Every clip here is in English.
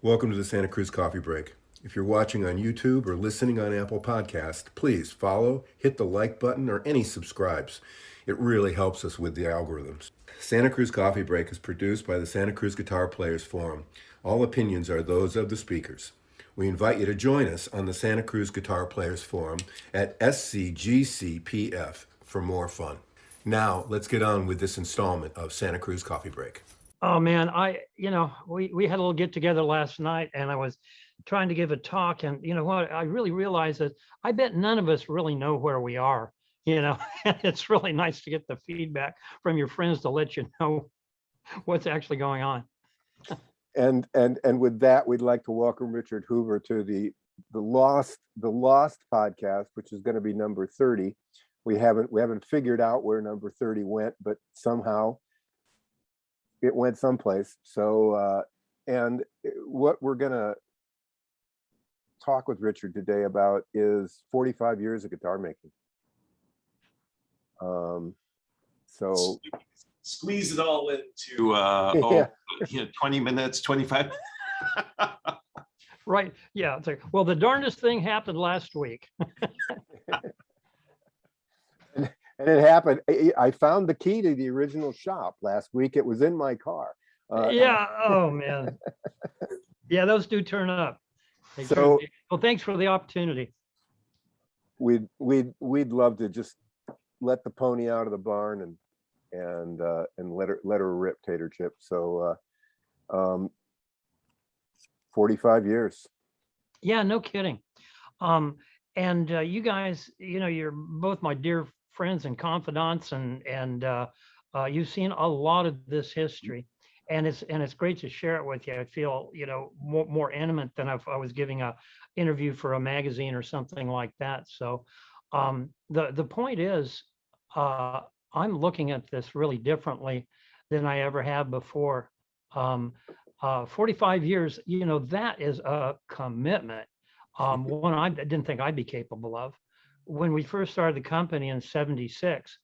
Welcome to the Santa Cruz Coffee Break. If you're watching on YouTube or listening on Apple Podcast, please follow, hit the like button, or any subscribes. It really helps us with the algorithms. Santa Cruz Coffee Break is produced by the Santa Cruz Guitar Players Forum. All opinions are those of the speakers. We invite you to join us on the Santa Cruz Guitar Players Forum at SCGCPF for more fun. Now, let's get on with this installment of Santa Cruz Coffee Break. Oh man, we had a little get together last night and I was trying to give a talk, and you know what, I really realized that I bet none of us really know where we are, and it's really nice to get the feedback from your friends to let you know what's actually going on. And with that, we'd like to welcome Richard Hoover to the Lost podcast, which is going to be number 30. We haven't figured out where number 30 went, but somehow it went someplace. So and what we're gonna talk with Richard today about is 45 years of guitar making. So squeeze it all into 20 minutes, 25. Right. Yeah. It's like, well, the darndest thing happened last week. And it happened. I found the key to the original shop last week. It was in my car. Yeah. Oh man. Yeah, those do turn up. So, well, thanks for the opportunity. We'd love to just let the pony out of the barn and let her rip, Tater Chip. So 45 years. Yeah, no kidding. And you guys, you're both my dear friends and confidants, and you've seen a lot of this history, and it's great to share it with you. I feel more intimate than if I was giving a interview for a magazine or something like that. So the point is, I'm looking at this really differently than I ever have before. 45 years, that is a commitment. One I didn't think I'd be capable of. When we first started the company in '76,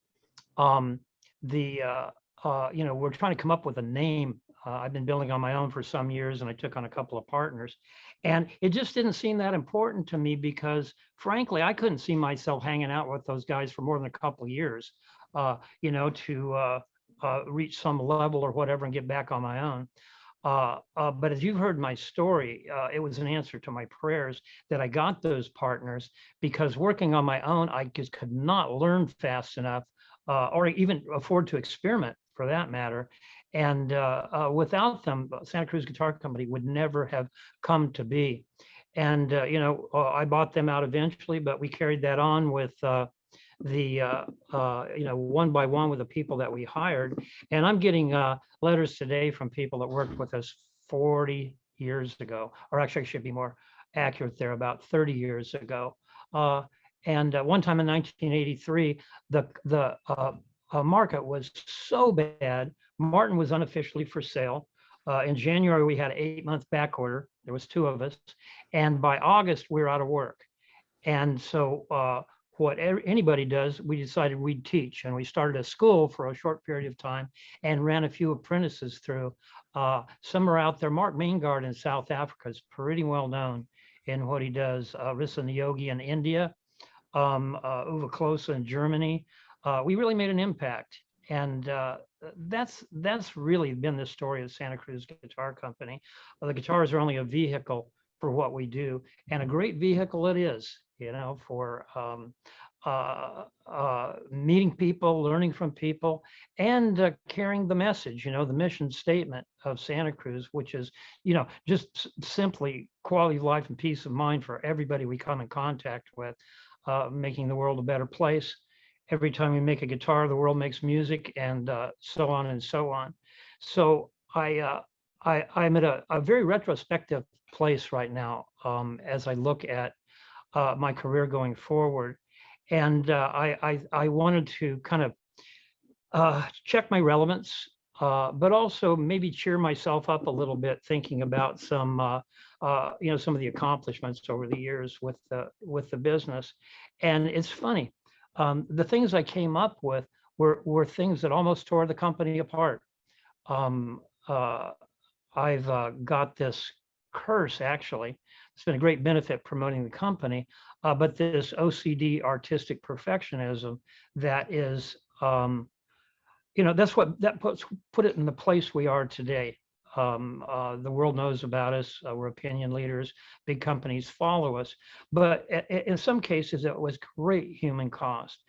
we're trying to come up with a name. I've been building on my own for some years, and I took on a couple of partners, and it just didn't seem that important to me because, frankly, I couldn't see myself hanging out with those guys for more than a couple of years, to reach some level or whatever and get back on my own. But as you've heard my story, it was an answer to my prayers that I got those partners, because working on my own, I just could not learn fast enough or even afford to experiment, for that matter. And without them, Santa Cruz Guitar Company would never have come to be. And, I bought them out eventually, but we carried that on with one by one with the people that we hired. And I'm getting letters today from people that worked with us 40 years ago, or actually I should be more accurate there, about 30 years ago. And one time in 1983, the market was so bad, Martin was unofficially for sale. In January, we had an 8-month back order. There was 2 of us. And by August, we were out of work. And so what anybody does, we decided we'd teach, and we started a school for a short period of time and ran a few apprentices through. Some are out there. Mark Maingard in South Africa is pretty well known in what he does. Rissa Yogi in India, Uwe Klose in Germany. We really made an impact, and that's really been the story of Santa Cruz Guitar Company. The guitars are only a vehicle for what we do, and a great vehicle it is, for meeting people, learning from people, and carrying the message, the mission statement of Santa Cruz, which is, just simply quality of life and peace of mind for everybody we come in contact with, making the world a better place. Every time we make a guitar, the world makes music, and so on and so on. So I'm at a very retrospective place right now as I look at my career going forward. And I wanted to kind of check my relevance, but also maybe cheer myself up a little bit, thinking about some of the accomplishments over the years with the business. And it's funny, the things I came up with were things that almost tore the company apart. I've got this curse, actually. It's been a great benefit promoting the company, but this OCD, artistic perfectionism, that is, that's what that put it in the place we are today. The world knows about us. We're opinion leaders. Big companies follow us. But in some cases, it was great human cost.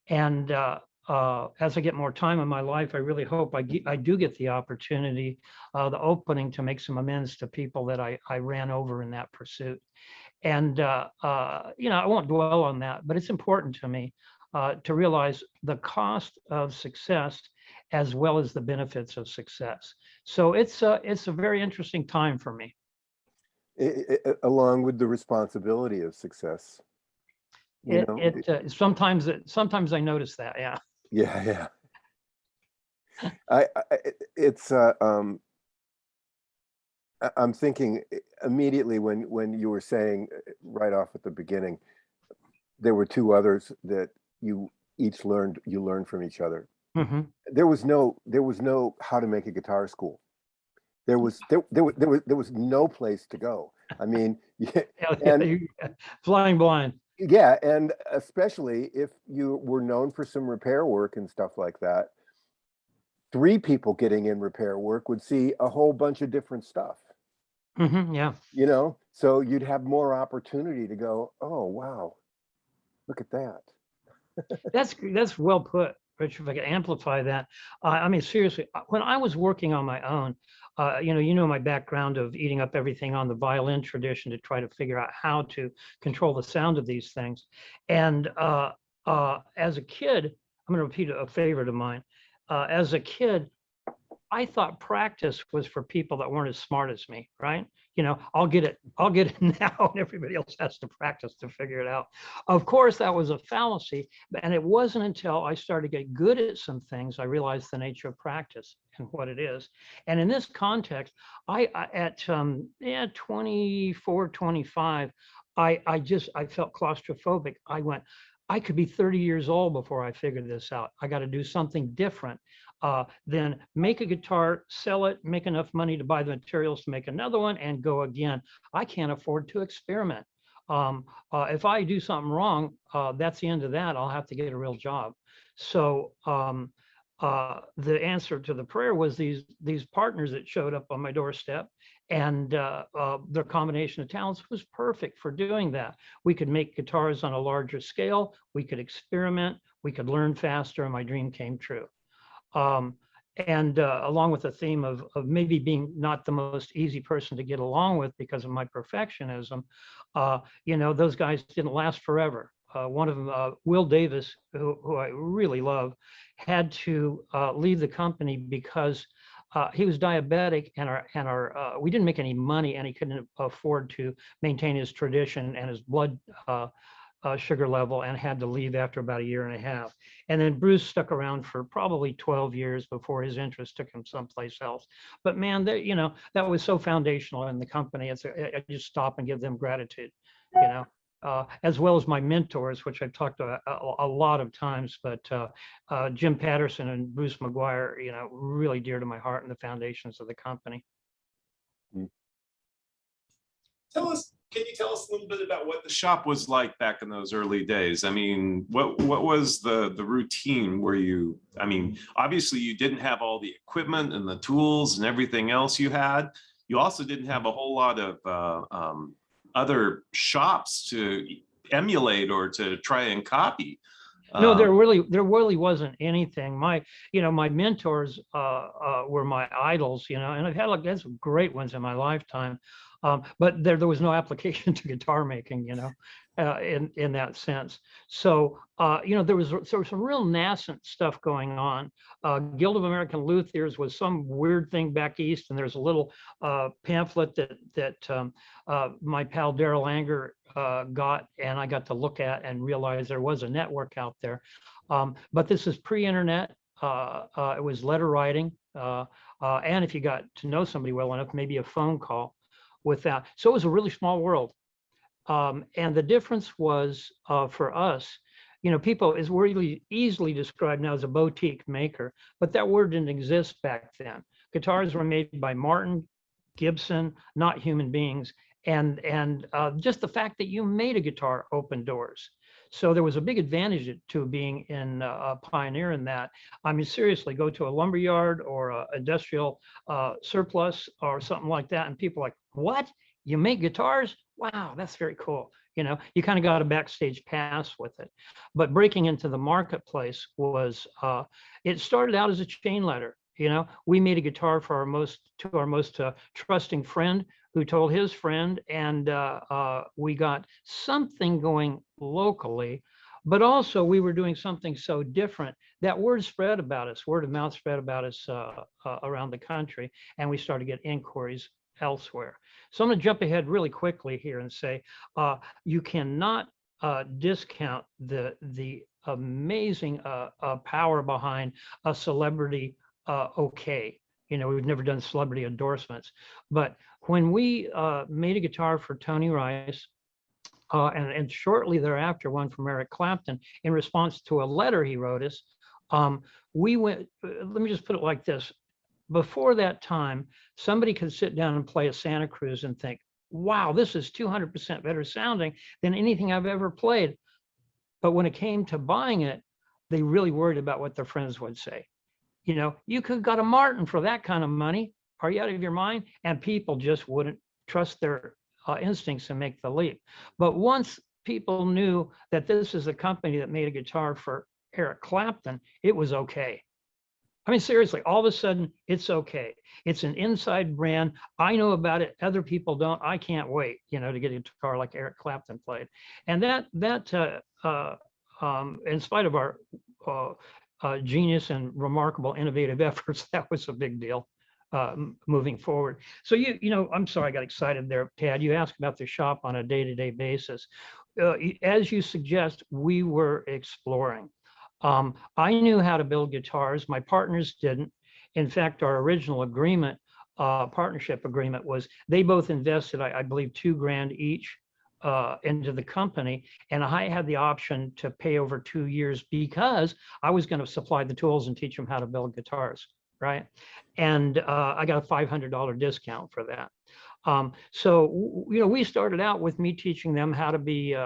And as I get more time in my life, I really hope I do get the opportunity, the opening to make some amends to people that I ran over in that pursuit. And, I won't dwell on that, but it's important to me to realize the cost of success as well as the benefits of success. So it's a very interesting time for me. Along with the responsibility of success. Sometimes I notice that, yeah. Yeah. I'm thinking immediately when you were saying right off at the beginning, there were two others that you learned from each other. Mm-hmm. There was no how to make a guitar school. There was no place to go. I mean, Flying blind. Yeah, and especially if you were known for some repair work and stuff like that, 3 people getting in repair work would see a whole bunch of different stuff. Mm-hmm, yeah. So you'd have more opportunity to go, oh wow, look at that. That's well put, Richard. If I could amplify that, I mean, seriously, when I was working on my own, my background of eating up everything on the violin tradition to try to figure out how to control the sound of these things. And as a kid, I'm going to repeat a favorite of mine. As a kid, I thought practice was for people that weren't as smart as me, right? I'll get it now, and everybody else has to practice to figure it out. Of course, that was a fallacy, and it wasn't until I started to get good at some things I realized the nature of practice and what it is. And in this context, at 24, 25, I felt claustrophobic. I went, I could be 30 years old before I figured this out. I got to do something different than make a guitar, sell it, make enough money to buy the materials to make another one, and go again. I can't afford to experiment. If I do something wrong, that's the end of that. I'll have to get a real job. So the answer to the prayer was these partners that showed up on my doorstep, and their combination of talents was perfect for doing that. We could make guitars on a larger scale. We could experiment. We could learn faster, and my dream came true. And along with the theme of maybe being not the most easy person to get along with because of my perfectionism, those guys didn't last forever. One of them, Will Davis, who I really love, had to leave the company because he was diabetic, and we didn't make any money, and he couldn't afford to maintain his tradition and his blood sugar level, and had to leave after about 1.5 years. And then Bruce stuck around for probably 12 years before his interest took him someplace else. But man, that was so foundational in the company. I just stop and give them gratitude, as well as my mentors, which I've talked about a lot of times, but Jim Patterson and Bruce McGuire, really dear to my heart and the foundations of the company. Can you tell us a little bit about what the shop was like back in those early days? I mean, what was the routine where obviously you didn't have all the equipment and the tools and everything else you had. You also didn't have a whole lot of other shops to emulate or to try and copy. No, there really wasn't anything. My mentors were my idols, and I've had some great ones in my lifetime. But there was no application to guitar making, in that sense. So, there was some real nascent stuff going on. Guild of American Luthiers was some weird thing back east, and there's a little pamphlet that my pal Daryl Anger got, and I got to look at and realize there was a network out there. But this is pre-internet. It was letter writing, and if you got to know somebody well enough, maybe a phone call with that. So it was a really small world. And the difference was for us, people is really easily described now as a boutique maker, but that word didn't exist back then. Guitars were made by Martin, Gibson, not human beings. And just the fact that you made a guitar opened doors. So there was a big advantage to being in a pioneer in that. I mean, seriously, go to a lumber yard or a industrial surplus or something like that, and people are like, what? You make guitars? Wow, that's very cool. You know, you kind of got a backstage pass with it. But breaking into the marketplace was, it started out as a chain letter. You know, we made a guitar for our most trusting friend who told his friend, and we got something going locally, but also we were doing something so different that word spread about us, word of mouth spread about us around the country, and we started to get inquiries elsewhere. So I'm going to jump ahead really quickly here and say, you cannot discount the amazing power behind a celebrity okay. You know, we've never done celebrity endorsements, but when we made a guitar for Tony Rice, and shortly thereafter, one from Eric Clapton, in response to a letter he wrote us, we went, let me just put it like this. Before that time, somebody could sit down and play a Santa Cruz and think, wow, this is 200% better sounding than anything I've ever played. But when it came to buying it, they really worried about what their friends would say. You know, you could have got a Martin for that kind of money. Are you out of your mind? And people just wouldn't trust their instincts and make the leap. But once people knew that this is a company that made a guitar for Eric Clapton, it was okay. I mean, seriously, all of a sudden, it's okay. It's an inside brand. I know about it. Other people don't. I can't wait, you know, to get a guitar like Eric Clapton played. And that in spite of our genius and remarkable innovative efforts, that was a big deal moving forward. So you know, I'm sorry, I got excited there, Tad. You asked about the shop on a day-to-day basis. As you suggest, we were exploring. I knew how to build guitars. My partners didn't. In fact, our original agreement, partnership agreement, was they both invested, I believe, $2,000 each into the company, and I had the option to pay over 2 years because I was going to supply the tools and teach them how to build guitars, right? And I got a $500 discount for that. So you know, we started out with me teaching them how to be.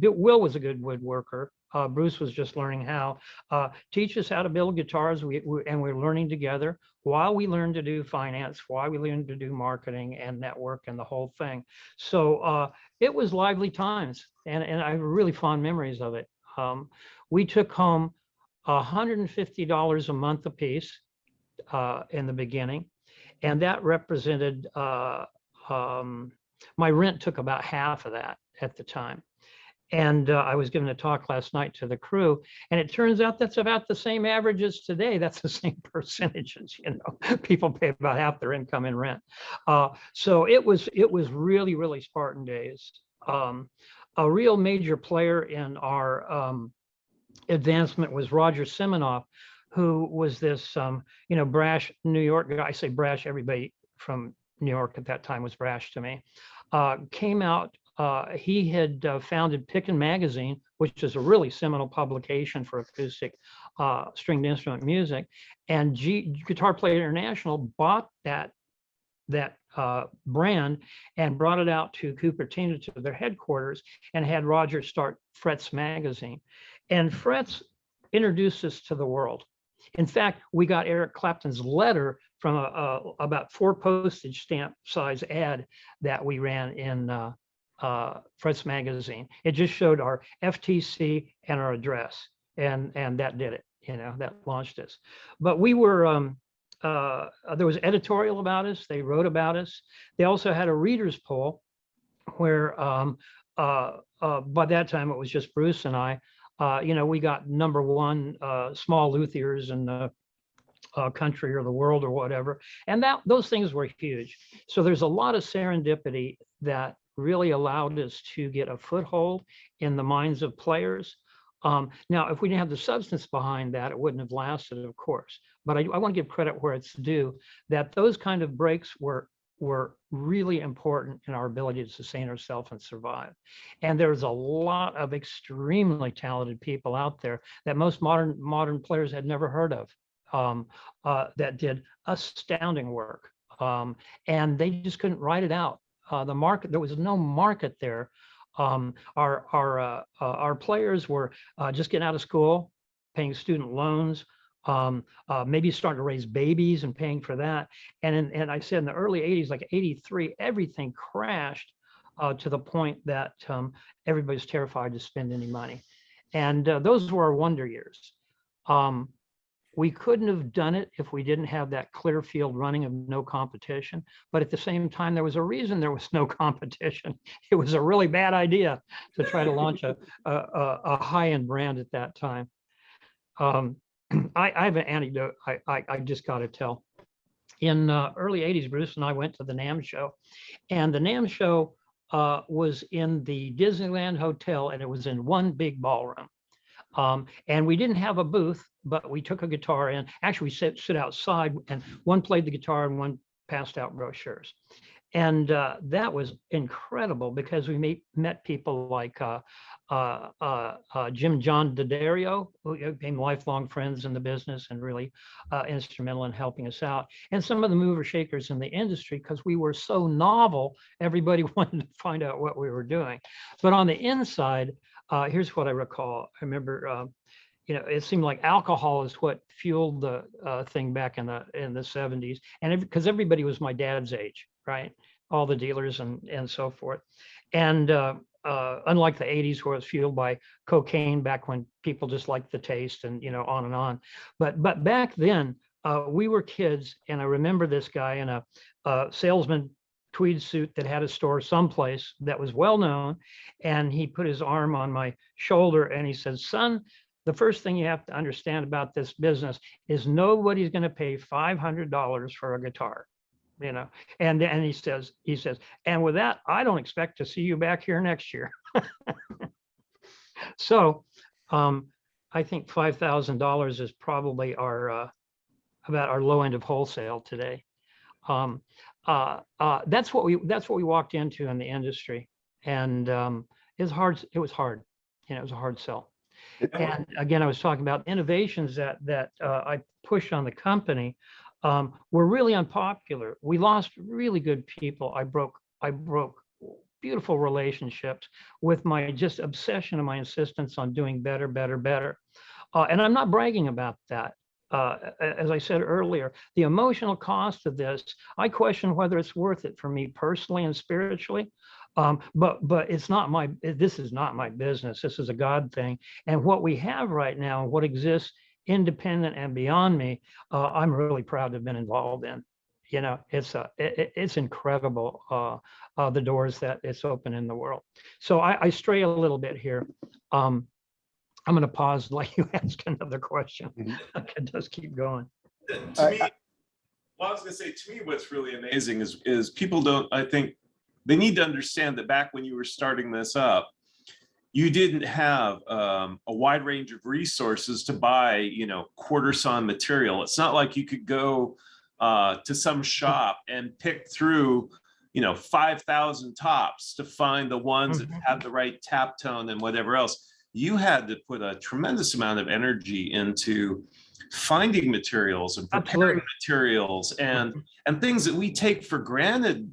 Will was a good woodworker. Bruce was just learning how. Teach us how to build guitars, and we're learning together while we learn to do finance, while we learn to do marketing and network and the whole thing. So it was lively times, and I have really fond memories of it. We took home $150 a month apiece in the beginning, and that represented my rent took about half of that at the time. And I was giving a talk last night to the crew, and it turns out that's about the same average as today. That's the same percentages, you know, people pay about half their income in rent. So it was really, really Spartan days. A real major player in our advancement was Roger Siminoff, who was this, you know, brash New York guy. I say brash, everybody from New York at that time was brash to me. Came out. He had founded Pickin' Magazine, which is a really seminal publication for acoustic stringed instrument music. And Guitar Player International bought that brand and brought it out to Cupertino to their headquarters and had Roger start Fret's Magazine. And Fret's introduced us to the world. In fact, we got Eric Clapton's letter from about 4 postage stamp size ad that we ran in Fret's Magazine. It just showed our FTC and our address, and that did it. You know, that launched us. But we were there was editorial about us. They wrote about us. They also had a readers poll where by that time it was just Bruce and I. You know, we got #1 small luthiers in the country or the world or whatever, and those things were huge. So there's a lot of serendipity that really allowed us to get a foothold in the minds of players. Now, if we didn't have the substance behind that, it wouldn't have lasted, of course. But I want to give credit where it's due, that those kind of breaks were really important in our ability to sustain ourselves and survive. And there's a lot of extremely talented people out there that most modern players had never heard of, that did astounding work. and they just couldn't write it out. The market, there was no market there. Our players were just getting out of school, paying student loans, maybe starting to raise babies and paying for that. And I said in the early 80s, like 83, everything crashed to the point that everybody's terrified to spend any money. And those were our wonder years. We couldn't have done it if we didn't have that clear field running of no competition. But at the same time, there was a reason there was no competition. It was a really bad idea to try to launch a high-end brand at that time. I have an anecdote I just got to tell. In early 80s, Bruce and I went to the NAMM show, and the NAMM show was in the Disneyland Hotel, and it was in one big ballroom. And we didn't have a booth, but we took a guitar in. Actually, we sit outside, and one played the guitar and one passed out brochures. And that was incredible because we met people like Jim John D'Addario, who became lifelong friends in the business and really instrumental in helping us out. And some of the mover shakers in the industry, because we were so novel, everybody wanted to find out what we were doing. But on the inside, here's what I recall. I remember, it seemed like alcohol is what fueled the thing back in the 70s, and because everybody was my dad's age, right? All the dealers and so forth. And unlike the 80s, where it was fueled by cocaine, back when people just liked the taste, and on and on. But back then, we were kids, and I remember this guy in a salesman tweed suit that had a store someplace that was well known, and he put his arm on my shoulder and he said, "Son, the first thing you have to understand about this business is nobody's going to pay $500 for a guitar." And he says, "And with that, I don't expect to see you back here next year." So I think $5,000 is probably about our low end of wholesale today. That's what we walked into in the industry, and it was hard. It was hard. It was a hard sell. And again, I was talking about innovations that I pushed on the company were really unpopular. We lost really good people. I broke beautiful relationships with my just obsession and my insistence on doing better, better, better. And I'm not bragging about that. As I said earlier, the emotional cost of this, I question whether it's worth it for me personally and spiritually. But it's not this is not my business. This is a God thing. And what we have right now, what exists independent and beyond me, I'm really proud to have been involved in. It's incredible, the doors that it's opened in the world. So I stray a little bit here. I'm going to pause and let you ask another question. I can just keep going. To me, well, I was going to say, to me, what's really amazing is people don't, I think they need to understand that back when you were starting this up, you didn't have a wide range of resources to buy, quarter sawn material. It's not like you could go to some shop and pick through, 5,000 tops to find the ones that had the right tap tone and whatever else. You had to put a tremendous amount of energy into finding materials and preparing materials and things that we take for granted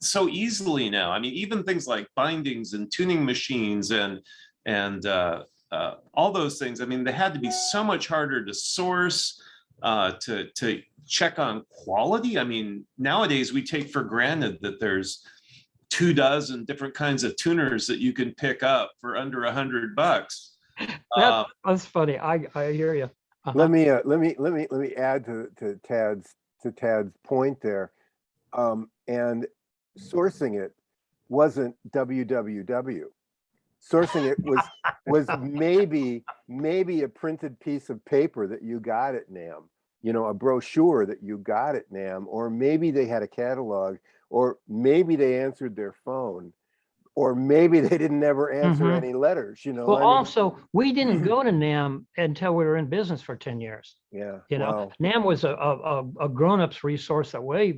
so easily now. I mean, even things like bindings and tuning machines and all those things. I mean, they had to be so much harder to source, to check on quality. I mean, nowadays we take for granted that there's 24 different kinds of tuners that you can pick up for under $100. That's funny. I hear you. Let me add to Tad's point there. And sourcing it wasn't www. Sourcing it was maybe a printed piece of paper that you got at NAMM, a brochure that you got at NAMM, or maybe they had a catalog, or maybe they answered their phone, or maybe they didn't ever answer any letters, Well, also, we didn't go to NAMM until we were in business for 10 years. Yeah. Wow. NAMM was a grown-ups resource that way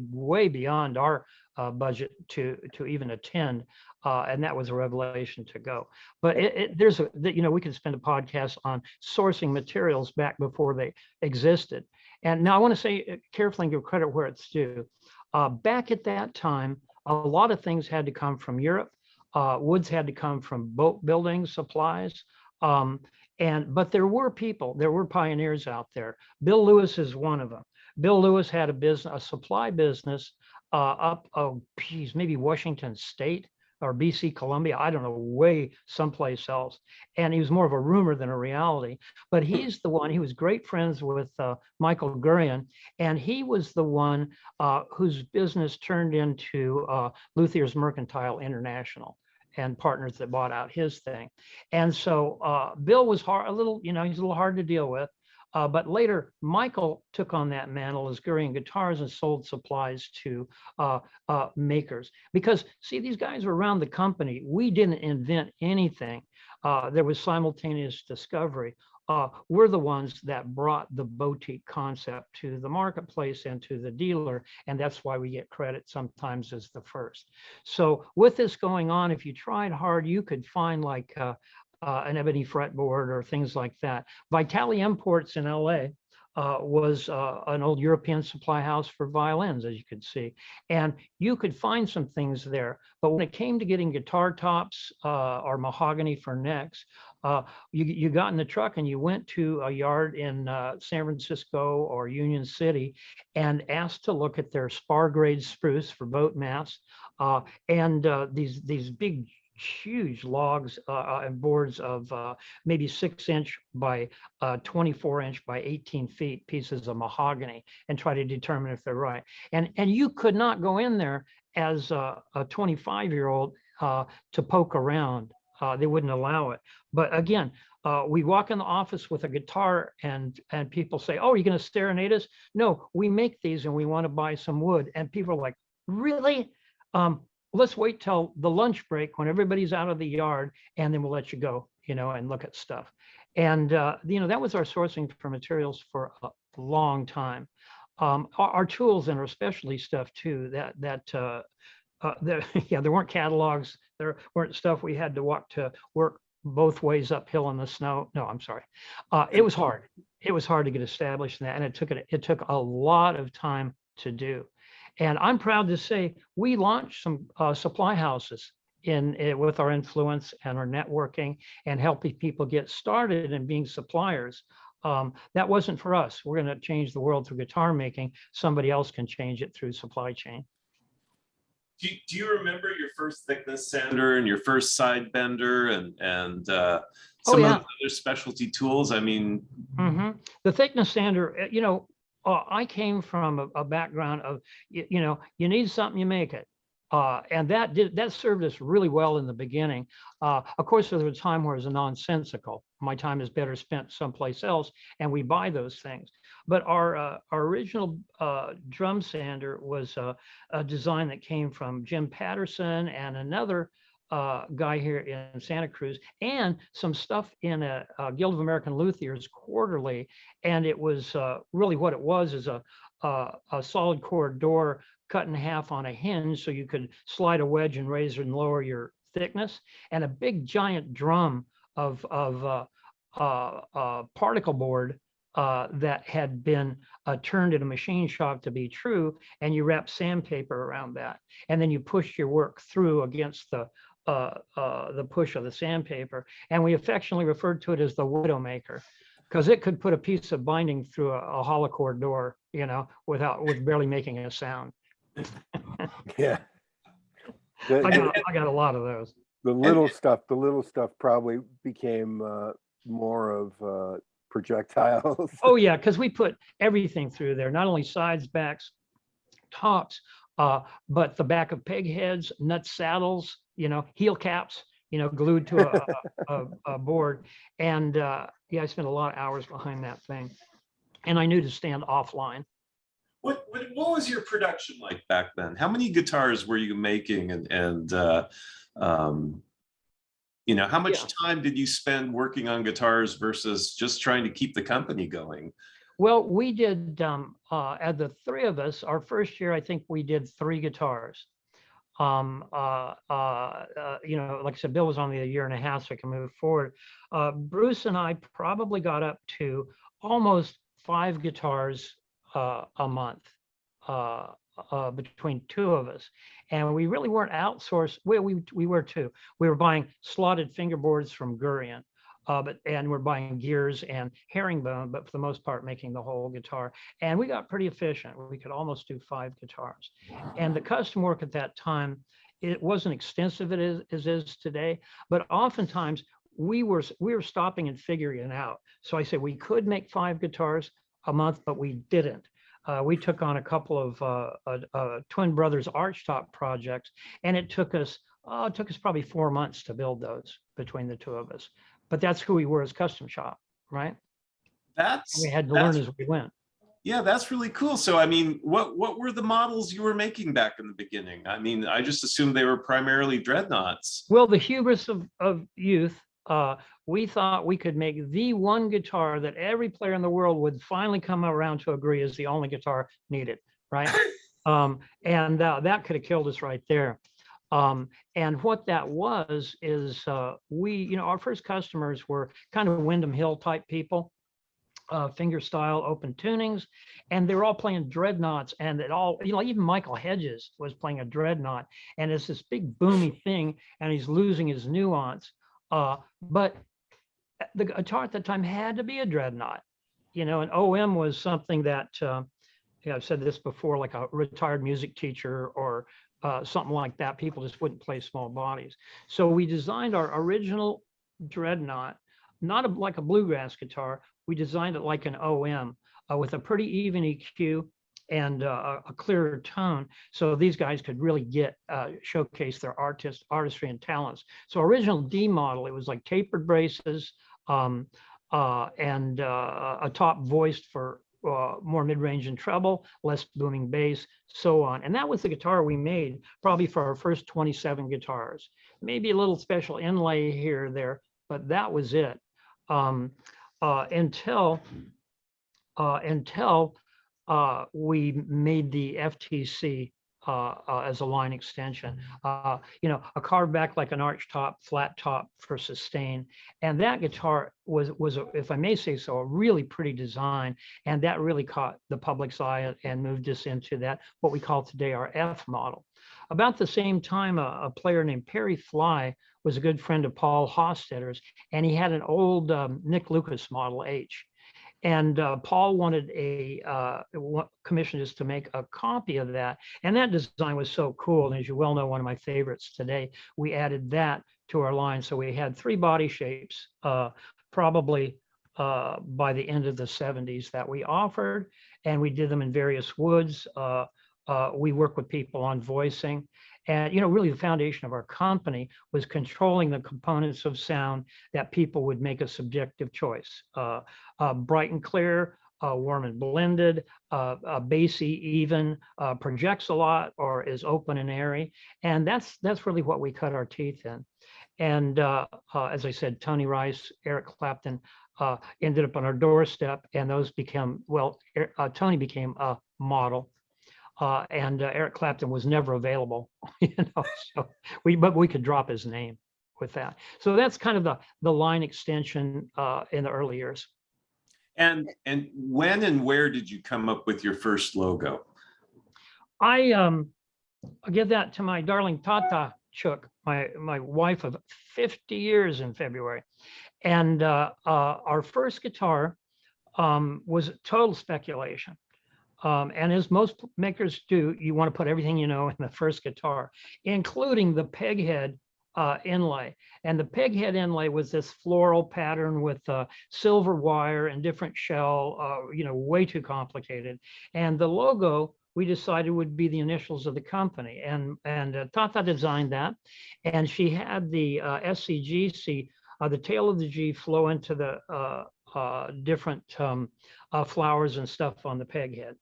beyond our budget to even attend. And that was a revelation to go. But we could spend a podcast on sourcing materials back before they existed. And now I want to say carefully and give credit where it's due. Back at that time, a lot of things had to come from Europe. Woods had to come from boat building supplies. But there were people, there were pioneers out there. Bill Lewis is one of them. Bill Lewis had a supply business up, maybe Washington State or BC Columbia, I don't know, way someplace else. And he was more of a rumor than a reality. But he's the one, he was great friends with Michael Gurian, and he was the one whose business turned into Luthier's Mercantile International and partners that bought out his thing. And so Bill was a little, he's a little hard to deal with. But later, Michael took on that mantle as Gurian Guitars and sold supplies to makers. Because, see, these guys were around the company. We didn't invent anything. There was simultaneous discovery. We're the ones that brought the boutique concept to the marketplace and to the dealer, and that's why we get credit sometimes as the first. So with this going on, if you tried hard, you could find like an ebony fretboard or things like that. Vitali Imports in LA was an old European supply house for violins, as you could see. And you could find some things there. But when it came to getting guitar tops or mahogany for necks, you got in the truck and you went to a yard in San Francisco or Union City and asked to look at their spar grade spruce for boat mats and these big huge logs and boards of maybe 6-inch by 24-inch by 18 feet pieces of mahogany and try to determine if they're right. And you could not go in there as a 25-year-old to poke around. They wouldn't allow it. But again, we walk in the office with a guitar and people say, "Oh, you're going to serenade us?" No, we make these and we want to buy some wood. And people are like, "Really? Let's wait till the lunch break when everybody's out of the yard, and then we'll let you go, and look at stuff." And, that was our sourcing for materials for a long time. Our tools and our specialty stuff too, there weren't catalogs. There weren't stuff we had to walk to work both ways uphill in the snow. No, I'm sorry. It was hard. It was hard to get established in that. And it took a lot of time to do. And I'm proud to say we launched some supply houses with our influence and our networking and helping people get started in being suppliers. That wasn't for us. We're going to change the world through guitar making. Somebody else can change it through supply chain. Do you remember your first thickness sander and your first side bender and some of the other specialty tools? I mean, The thickness sander, I came from a background of, you need something, you make it. And that served us really well in the beginning. Of course, there was a time where it was nonsensical. My time is better spent someplace else, and we buy those things. But our original drum sander was a design that came from Jim Patterson and another guy here in Santa Cruz, and some stuff in a Guild of American Luthiers quarterly. And it was really what it was is a solid core door cut in half on a hinge so you could slide a wedge and raise and lower your thickness, and a big giant drum of particle board that had been turned in a machine shop to be true, and you wrap sandpaper around that, and then you push your work through against the push of the sandpaper. And we affectionately referred to it as the Widowmaker, because it could put a piece of binding through a hollow core door, with barely making a sound. Yeah. I got a lot of those. The little stuff probably became more of projectiles. Oh yeah, because we put everything through there, not only sides, backs, tops, but the back of peg heads, nut saddles, heel caps, glued to a board. And I spent a lot of hours behind that thing, and I knew to stand offline. What was your production like back then? How many guitars were you making, and how much time did you spend working on guitars versus just trying to keep the company going? Well, we did, at the three of us, our first year, I think we did 3 guitars. Like I said, Bill was only a year and a half, so I can move forward. Bruce and I probably got up to almost 5 guitars a month. between two of us, and we really weren't outsourced. We were too. We were buying slotted fingerboards from Gurion, and we're buying gears and herringbone, but for the most part making the whole guitar. And we got pretty efficient. We could almost do 5 guitars. And the custom work at that time, it wasn't extensive as is today, but oftentimes we were stopping and figuring it out. So I said we could make 5 guitars a month, but we didn't. We took on a couple of twin brothers archtop projects, and it took us probably 4 months to build those between the two of us. But that's who we were as custom shop, right? We had to learn as we went. Yeah, that's really cool. So, I mean, what were the models you were making back in the beginning? I mean, I just assumed they were primarily dreadnoughts. Well, the hubris of youth, we thought we could make the one guitar that every player in the world would finally come around to agree is the only guitar needed, right? And that could have killed us right there. And what that was is our first customers were kind of Windham Hill type people, finger style open tunings, and they were all playing dreadnoughts, and it all, even Michael Hedges was playing a dreadnought, and it's this big boomy thing, and he's losing his nuance. But the guitar at the time had to be a dreadnought, and OM was something that, I've said this before, like a retired music teacher or something like that. People just wouldn't play small bodies. So we designed our original dreadnought, not like a bluegrass guitar. We designed it like an OM with a pretty even EQ and a clearer tone. So these guys could really showcase their artistry and talents. So original D model, it was like tapered braces and a top voiced for more mid-range and treble, less booming bass, so on. And that was the guitar we made probably for our first 27 guitars. Maybe a little special inlay here or there, but that was it. Until we made the FTC as a line extension, a carved back like an arch top, flat top for sustain. And that guitar was if I may say so, a really pretty design. And that really caught the public's eye and moved us into that, what we call today our F model. About the same time, a player named Perry Fly was a good friend of Paul Hostetter's, and he had an old Nick Lucas Model H. And Paul wanted commissioned us to make a copy of that. And that design was so cool. And as you well know, one of my favorites today, we added that to our line. So we had 3 body shapes, probably by the end of the 70s that we offered. And we did them in various woods. We work with people on voicing. And, really the foundation of our company was controlling the components of sound that people would make a subjective choice. Bright and clear, warm and blended, bassy even, projects a lot or is open and airy. And that's really what we cut our teeth in. And as I said, Tony Rice, Eric Clapton ended up on our doorstep, and those became, Tony became a model. And Eric Clapton was never available, so but we could drop his name with that. So that's kind of the line extension in the early years. And when and where did you come up with your first logo? I'll give that to my darling Tata Chook, my wife of 50 years in February. And our first guitar was total speculation. And as most makers do, you want to put everything in the first guitar, including the peghead inlay. And the peghead inlay was this floral pattern with silver wire and different shell, way too complicated. And the logo, we decided would be the initials of the company. And Tata designed that. And she had the SCGC, the tail of the G flow into the different flowers and stuff on the peghead.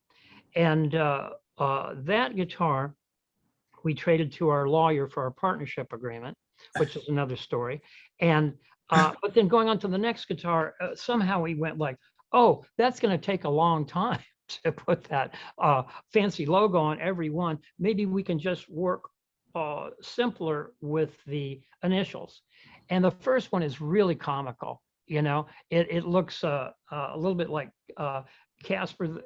And that guitar we traded to our lawyer for our partnership agreement, which is another story. And but then going on to the next guitar, somehow we went like, oh, that's going to take a long time to put that fancy logo on every one. Maybe we can just work simpler with the initials. And the first one is really comical. It looks a little bit like Casper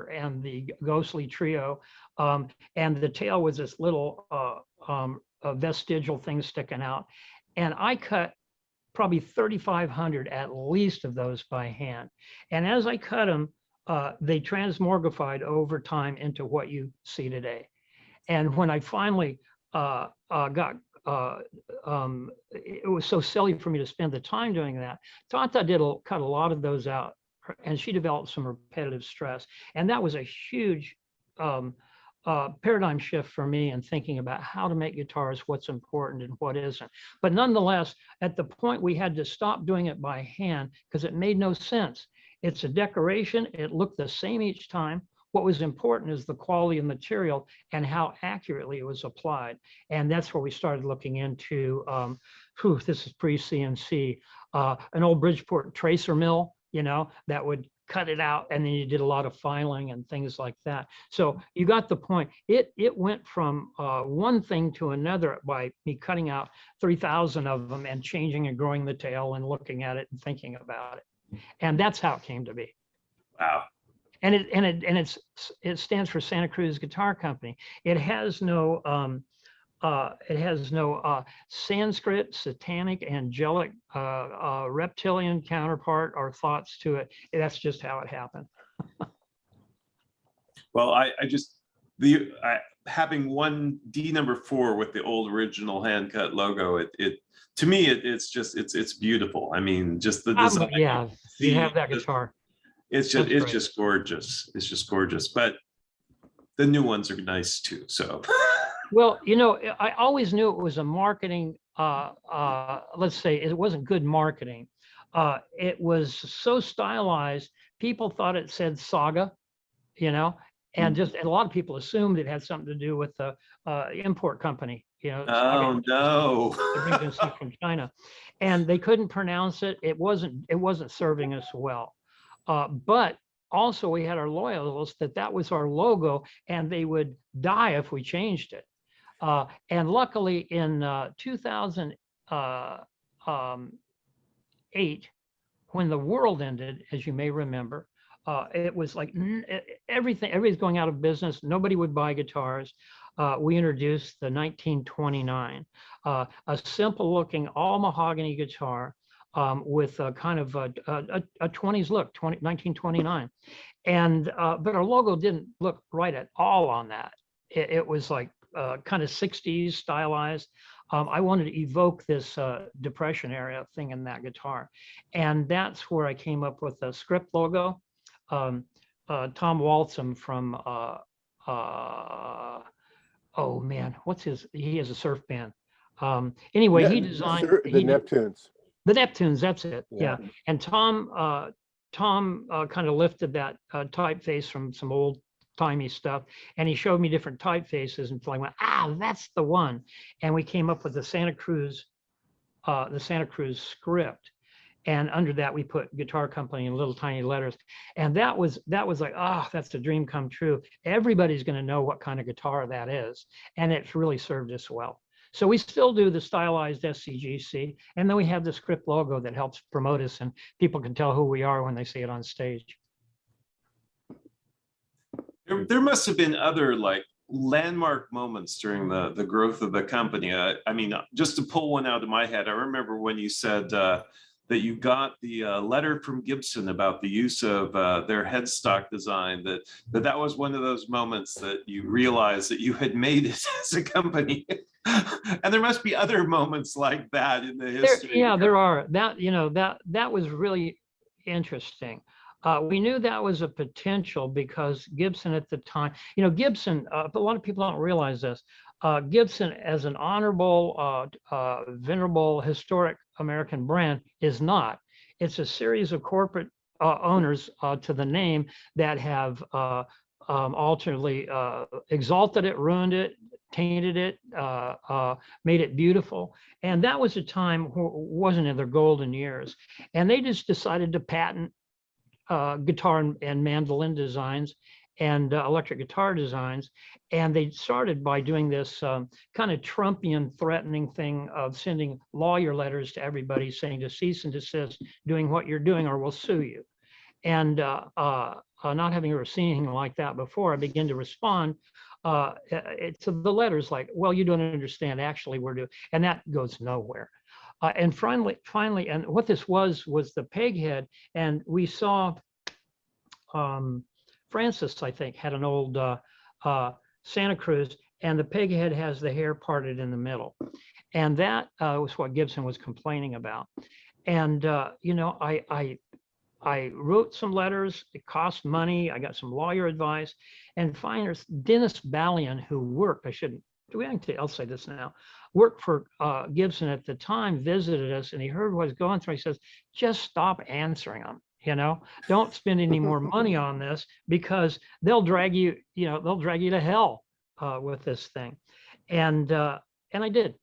and the Ghostly Trio, and the tail was this little vestigial thing sticking out, and I cut probably 3,500 at least of those by hand. And as I cut them, they transmorgified over time into what you see today. And when I finally got, it was so silly for me to spend the time doing that. Tata cut a lot of those out, and she developed some repetitive stress. And that was a huge paradigm shift for me in thinking about how to make guitars, what's important and what isn't. But nonetheless, at the point we had to stop doing it by hand because it made no sense. It's a decoration. It looked the same each time. What was important is the quality of material and how accurately it was applied. And that's where we started looking into, this is pre-CNC, an old Bridgeport tracer mill, that would cut it out, and then you did a lot of filing and things like that. So you got the point. It went from one thing to another by me cutting out 3,000 of them and changing and growing the tail and looking at it and thinking about it. And that's how it came to be. Wow. And it stands for Santa Cruz Guitar Company. It has no Sanskrit, satanic, angelic, reptilian counterpart or thoughts to it. That's just how it happened. Well, having one D number 4 with the old original hand cut logo, to me it's beautiful. I mean, just the design. Yeah, you have that guitar. It's just gorgeous. It's just gorgeous. But the new ones are nice too. So. Well, I always knew it was a marketing, let's say it wasn't good marketing. It was so stylized, people thought it said Saga, and just a lot of people assumed it had something to do with the import company, Oh, no. It brings in stuff from China. And they couldn't pronounce it. It wasn't serving us well. But also we had our loyalists that was our logo, and they would die if we changed it. And luckily in 2008, when the world ended, as you may remember, it was like everybody's going out of business. Nobody would buy guitars. We introduced the 1929, a simple looking all mahogany guitar with a kind of a 20s look, 1929. And but our logo didn't look right at all on that. It was like kind of 60s stylized. I wanted to evoke this Depression era thing in that guitar. And that's where I came up with the script logo. Tom Waltham from, oh man, he has a surf band. Anyway, he designed- The Neptunes. The Neptunes, that's it, yeah. Yeah. And Tom kind of lifted that typeface from some old timey stuff, and he showed me different typefaces, and I went, that's the one. And we came up with the Santa Cruz script, and under that we put Guitar Company in little tiny letters. And that was like, that's a dream come true. Everybody's going to know what kind of guitar that is, and it's really served us well. So we still do the stylized SCGC, and then we have the script logo that helps promote us, and people can tell who we are when they see it on stage. There must have been other landmark moments during the growth of the company. I mean, just to pull one out of my head, I remember when you said that you got the letter from Gibson about the use of their headstock design, that was one of those moments that you realized that you had made it as a company. And there must be other moments like that in the history. There are. That was really interesting. We knew that was a potential because Gibson at the time, Gibson, a lot of people don't realize this. Gibson, as an honorable, venerable, historic American brand, is not. It's a series of corporate owners to the name that have alternately exalted it, ruined it, tainted it, made it beautiful. And that was a time wasn't in their golden years. And they just decided to patent guitar and mandolin designs and electric guitar designs. And they started by doing this kind of Trumpian threatening thing of sending lawyer letters to everybody saying to cease and desist doing what you're doing or we'll sue you. Not having ever seen anything like that before, I began to respond to the letters like, well, you don't understand, actually we're doing, and that goes nowhere. And finally, and what this was the peg head, and we saw Francis, I think, had an old Santa Cruz, and the peg head has the hair parted in the middle. And that was what Gibson was complaining about. And, you know, I wrote some letters. It cost money. I got some lawyer advice. And finally, Dennis Ballion, who worked, I'll say this now, worked for Gibson at the time, visited us, and he heard what I was going through. He says, just stop answering them. You know, don't spend any more money on this, because they'll drag you, they'll drag you to hell with this thing. And I did,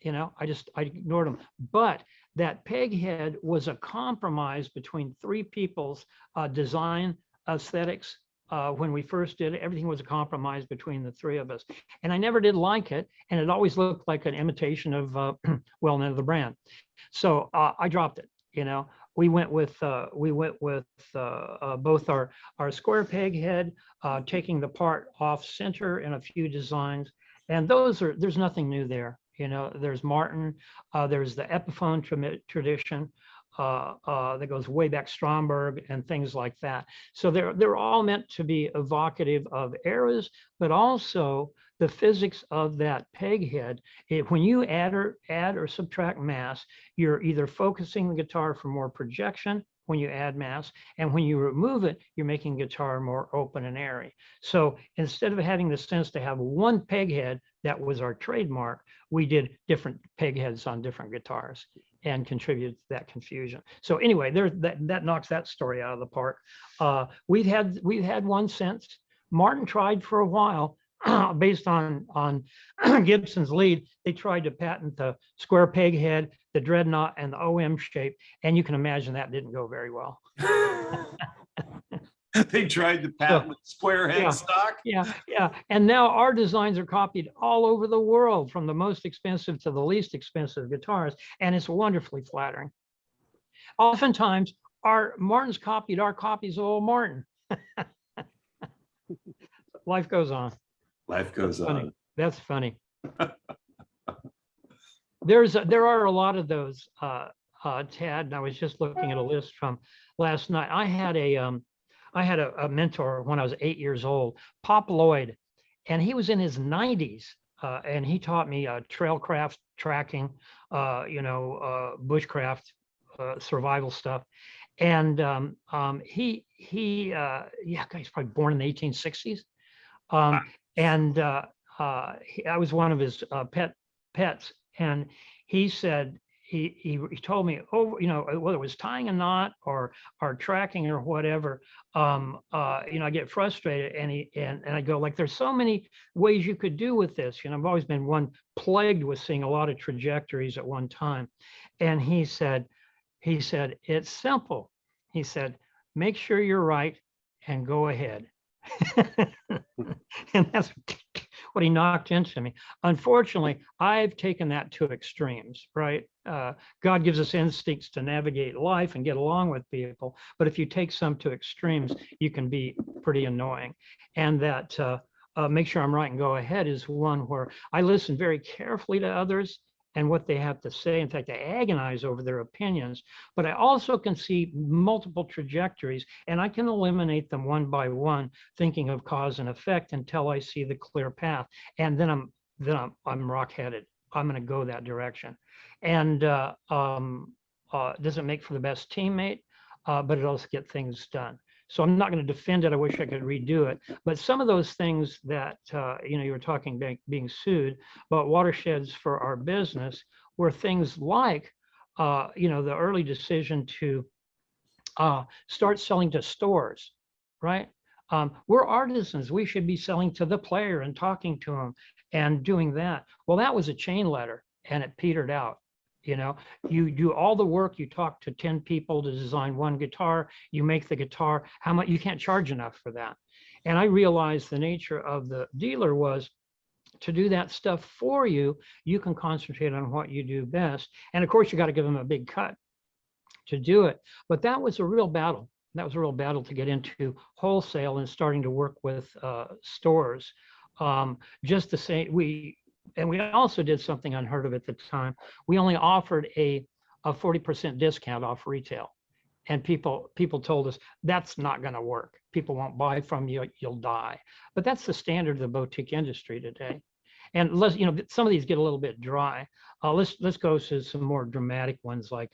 I ignored them. But that peg head was a compromise between three people's design aesthetics. When we first did it, everything was a compromise between the three of us. And I never did like it. And it always looked like an imitation of, well, none of the brand. So I dropped it, We went with both our square peg head, taking the part off center in a few designs. And there's nothing new there. There's Martin, there's the Epiphone tradition that goes way back, Stromberg and things like that. So they're all meant to be evocative of eras, but also the physics of that peg head. When you add or subtract mass, you're either focusing the guitar for more projection when you add mass, and when you remove it, you're making guitar more open and airy. So instead of having the sense to have one peg head that was our trademark, we did different peg heads on different guitars and contributed to that confusion. So anyway, that knocks that story out of the park. We've had one since. Martin tried for a while, based on Gibson's lead. They tried to patent the square peg head, the dreadnought, and the OM shape, and you can imagine that didn't go very well. They tried to patent the square head stock. Yeah. And now our designs are copied all over the world, from the most expensive to the least expensive guitars, and it's wonderfully flattering. Oftentimes, Martin's copied our copies of old Martin. Life goes on. Life goes on. That's funny. There are a lot of those, Tad, and I was just looking at a list from last night. I had a mentor when I was 8 years old, Pop Lloyd, and he was in his 90s, and he taught me trailcraft tracking, bushcraft, survival stuff. And he's probably born in the 1860s. And I was one of his pets, and he said, he told me, whether it was tying a knot or tracking or whatever, I get frustrated, and I go, like, there's so many ways you could do with this. I've always been one plagued with seeing a lot of trajectories at one time. And he said, it's simple. He said, make sure you're right and go ahead. And that's what he knocked into me. Unfortunately, I've taken that to extremes, right? God gives us instincts to navigate life and get along with people, but if you take some to extremes, you can be pretty annoying. And that make sure I'm right and go ahead is one where I listen very carefully to others and what they have to say. In fact, I agonize over their opinions, but I also can see multiple trajectories, and I can eliminate them one by one, thinking of cause and effect until I see the clear path. And then I'm rock-headed. I'm going to go that direction. And doesn't make for the best teammate, but it also gets things done. So I'm not going to defend it. I wish I could redo it. But some of those things that, you were talking about being sued, but watersheds for our business were things like, the early decision to start selling to stores, right? We're artisans. We should be selling to the player and talking to them and doing that. Well, that was a chain letter, and it petered out. You do all the work, you talk to 10 people to design one guitar, you make the guitar, how much, you can't charge enough for that. And I realized the nature of the dealer was to do that stuff for you. You can concentrate on what you do best. And of course, you got to give them a big cut to do it. But that was a real battle. That was a real battle to get into wholesale and starting to work with stores. Just to say, we also did something unheard of at the time. We only offered a 40% discount off retail. And people told us that's not going to work. People won't buy from you, you'll die. But that's the standard of the boutique industry today. And let's, some of these get a little bit dry. Let's go to some more dramatic ones like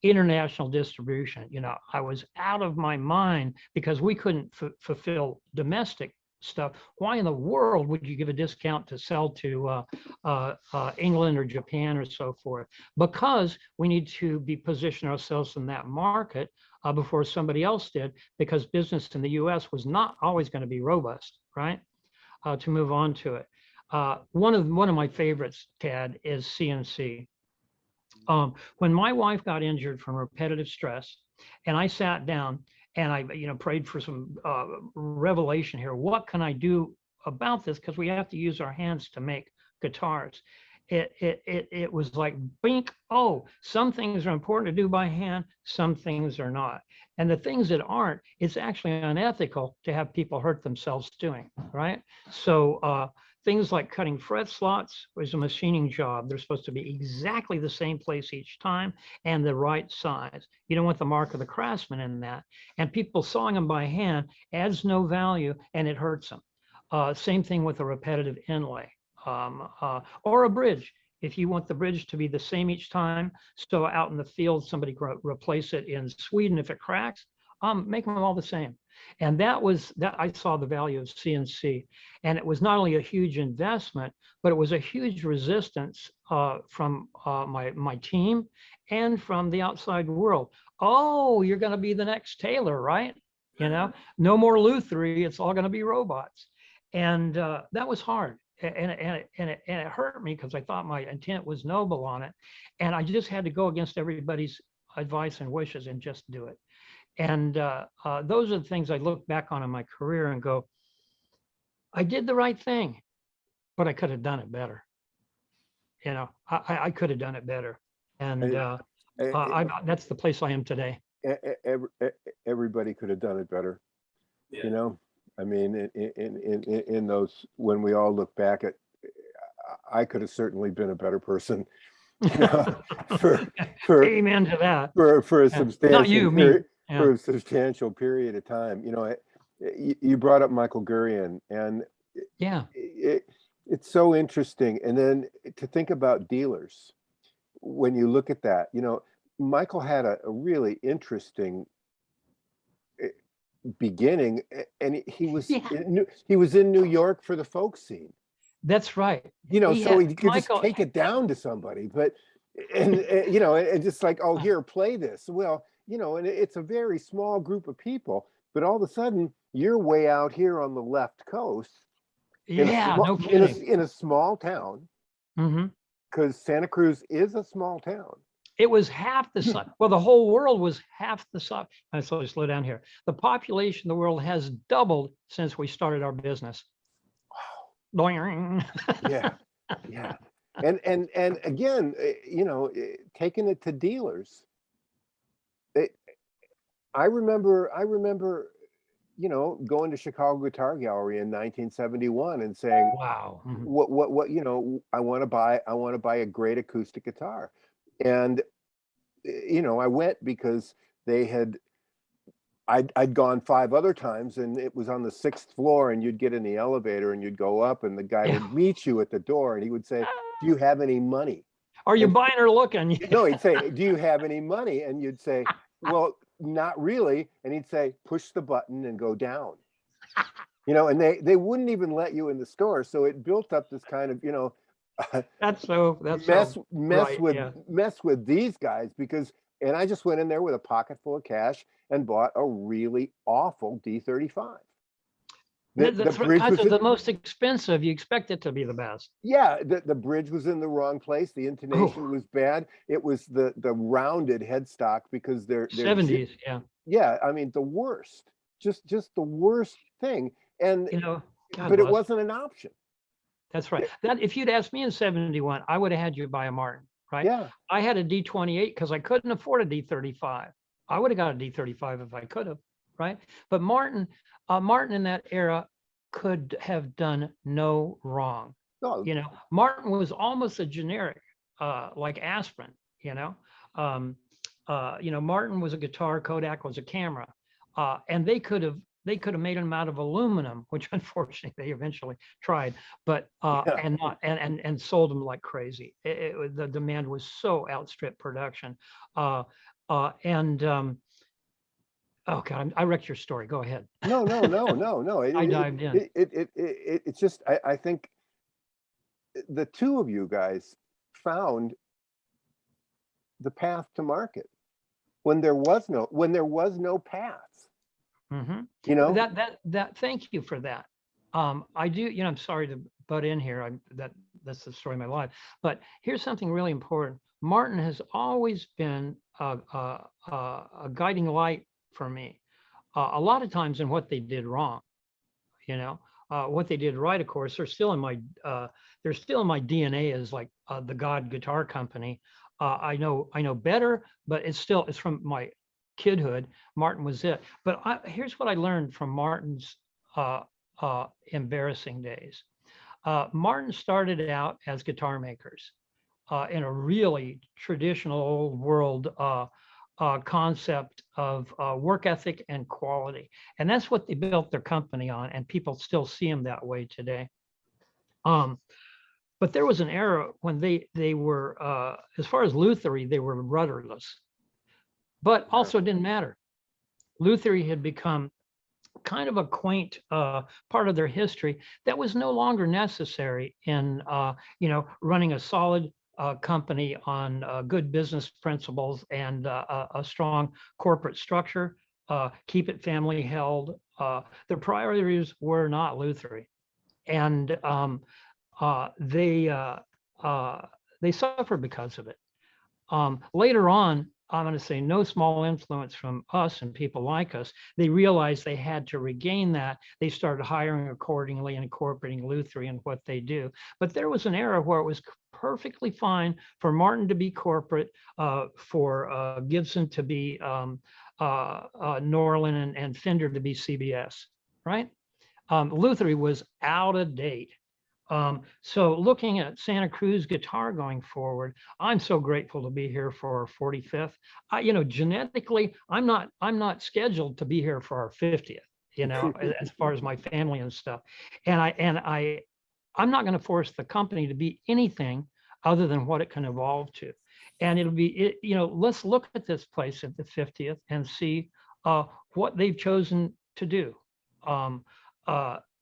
international distribution. I was out of my mind because we couldn't fulfill domestic stuff. Why in the world would you give a discount to sell to England or Japan or so forth? Because we need to be positioning ourselves in that market before somebody else did, because business in the US was not always going to be robust, right? To move on to it. One of my favorites, Tad, is CNC. When my wife got injured from repetitive stress, and I sat down and I, prayed for some revelation here. What can I do about this? Because we have to use our hands to make guitars. It was like, bink, oh, some things are important to do by hand, some things are not. And the things that aren't, it's actually unethical to have people hurt themselves doing, right? So things like cutting fret slots was a machining job. They're supposed to be exactly the same place each time and the right size. You don't want the mark of the craftsman in that. And people sawing them by hand adds no value and it hurts them. Same thing with a repetitive inlay or a bridge. If you want the bridge to be the same each time, so out in the field, somebody replace it in Sweden if it cracks, make them all the same. And that I saw the value of CNC. And it was not only a huge investment, but it was a huge resistance from my team and from the outside world. Oh, you're going to be the next Taylor, right? No more luthiery, it's all going to be robots. And that was hard. And it hurt me because I thought my intent was noble on it. And I just had to go against everybody's advice and wishes and just do it. And those are the things I look back on in my career and go, I did the right thing, but I could have done it better. I could have done it better. And that's the place I am today. Everybody could have done it better. Yeah. I mean, in those, when we all look back at, I could have certainly been a better person. For Amen to that. For a substantial Not you, period, me. for a substantial period of time. You brought up Michael Gurian, and it's so interesting. And then to think about dealers, when you look at that, Michael had a really interesting beginning, and he was in New York for the folk scene. That's right. So he could just take it down to somebody, but and just like, oh, here, play this. Well, and it's a very small group of people, but all of a sudden you're way out here on the left coast. No kidding. In a small town, because Santa Cruz is a small town. It was half the size. Well, the whole world was half the size. I'm sorry, slow down here. The population of the world has doubled since we started our business. Wow. Yeah. And again, taking it to dealers. I remember, going to Chicago Guitar Gallery in 1971 and saying, wow, what, I want to buy a great acoustic guitar. And, I went because I'd gone 5 other times, and it was on the 6th floor, and you'd get in the elevator and you'd go up, and the guy would meet you at the door, and he would say, do you have any money? Are you buying or looking? No, he'd say, do you have any money? And you'd say, well, not really. And he'd say, push the button and go down. And they wouldn't even let you in the store. So it built up this kind of, mess with these guys, and I just went in there with a pocket full of cash and bought a really awful D35. The most expensive. You expect it to be the best. Yeah, the bridge was in the wrong place. The intonation was bad. It was the rounded headstock, because they're 70s. Yeah, I mean, the worst, just the worst thing. And but it wasn't an option. That's right. That if you'd asked me in 71, I would have had you buy a Martin, right? Yeah. I had a D28 because I couldn't afford a D35. I would have got a D35 if I could have. right? But Martin in that era could have done no wrong. No, You know, Martin was almost a generic, like aspirin, you know. Martin was a guitar, Kodak was a camera. And they could have made them out of aluminum, which unfortunately they eventually tried, but Yeah. and sold them like crazy. The demand was so outstripped production. Oh God, I wrecked your story. Go ahead. no, no, no, no, no. I dived in. It's just, I think the two of you guys found the path to market when there was no path. Mm-hmm. You know, That. Thank you for that. I do. You know, I'm sorry to butt in here. That's the story of my life. But here's something really important. Martin has always been a guiding light for me. A lot of times in what they did wrong, you know, what they did right. Of course, they're still in my DNA as like the God Guitar Company. I know better, but it's from my kidhood. Martin was it. But here's what I learned from Martin's embarrassing days. Martin started out as guitar makers in a really traditional old world concept of work ethic and quality. And that's what they built their company on. And people still see them that way today. But there was an era when they were, as far as luthiery, they were rudderless. But also it didn't matter. Luthiery had become kind of a quaint part of their history that was no longer necessary in running a solid company on good business principles and a strong corporate structure. Keep it family held. Their priorities were not luthiery, and they suffered because of it. Later on, I'm going to say no small influence from us and people like us. They realized they had to regain that. They started hiring accordingly and incorporating luthiery in what they do. But there was an era where it was perfectly fine for Martin to be corporate, for Gibson to be Norlin and Fender to be CBS, right? Luthiery was out of date. So looking at Santa Cruz guitar going forward, I'm so grateful to be here for our 45th. Genetically, I'm not scheduled to be here for our 50th, as far as my family and stuff. And I'm not going to force the company to be anything other than what it can evolve to. And it'll be, let's look at this place at the 50th and see what they've chosen to do.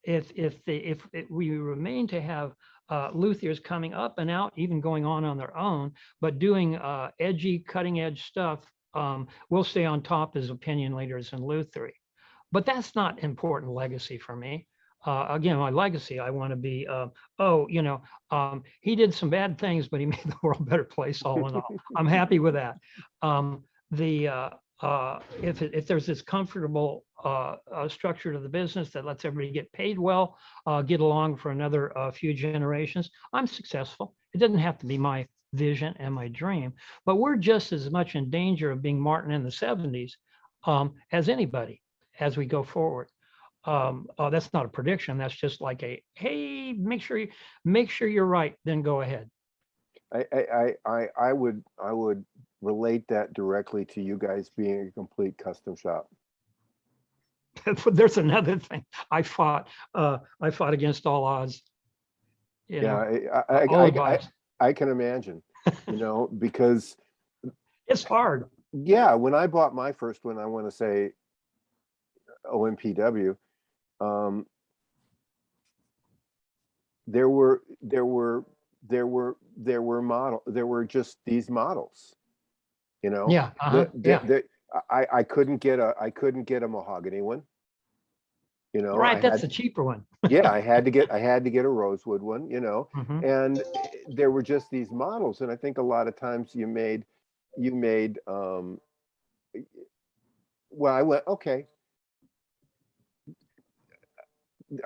If we remain to have luthiers coming up and out, even going on their own, but doing edgy, cutting edge stuff, we'll stay on top as opinion leaders in luthiery. But that's not important legacy for me. Again, my legacy, I want to be, he did some bad things, but he made the world a better place all in all. I'm happy with that. If there's this comfortable structure to the business that lets everybody get paid well, get along for another few generations, I'm successful. It doesn't have to be my vision and my dream, but we're just as much in danger of being Martin in the 70s as anybody as we go forward. That's not a prediction. That's just like hey, make sure you're right, then go ahead. I would relate that directly to you guys being a complete custom shop. There's another thing. I fought against all odds. I can imagine, because it's hard. Yeah, when I bought my first one, I want to say OMPW, there were just these models, Yeah. I couldn't get a mahogany one, right. That's the cheaper one. Yeah, I had to get a rosewood one, Mhm. and there were just these models, and I think a lot of times you made well, I went, okay.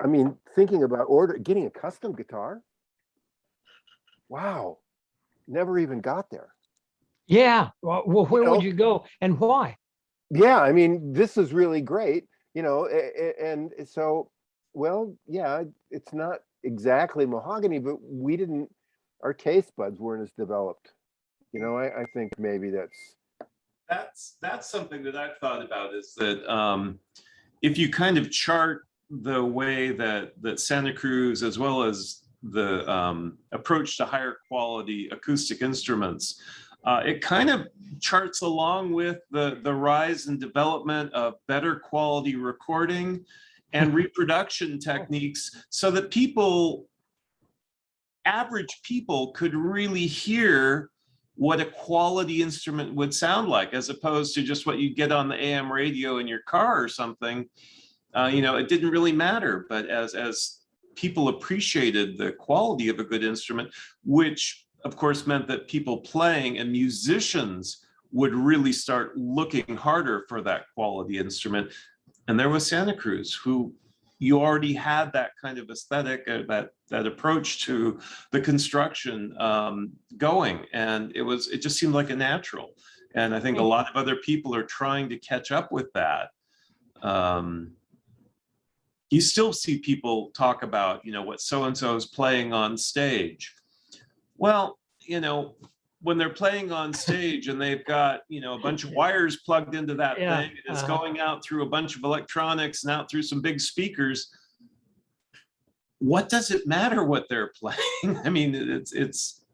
I mean, thinking about getting a custom guitar. Wow, never even got there. Yeah. Well, where would you go and why? Yeah, I mean, this is really great, and so, well, yeah, it's not exactly mahogany, but our taste buds weren't as developed. I think maybe That's something that I've thought about, is that if you kind of chart the way that Santa Cruz, as well as the approach to higher quality acoustic instruments, it kind of charts along with the rise and development of better quality recording and reproduction techniques, so that average people could really hear what a quality instrument would sound like, as opposed to just what you get on the AM radio in your car or something. It didn't really matter. But as people appreciated the quality of a good instrument, which of course meant that people playing and musicians would really start looking harder for that quality instrument. And there was Santa Cruz, who you already had that kind of aesthetic, that approach to the construction going, and it just seemed like a natural. And I think a lot of other people are trying to catch up with that. You still see people talk about, what so-and-so is playing on stage. Well, when they're playing on stage and they've got, a bunch of wires plugged into that thing, and it's going out through a bunch of electronics and out through some big speakers, what does it matter what they're playing? I mean, it's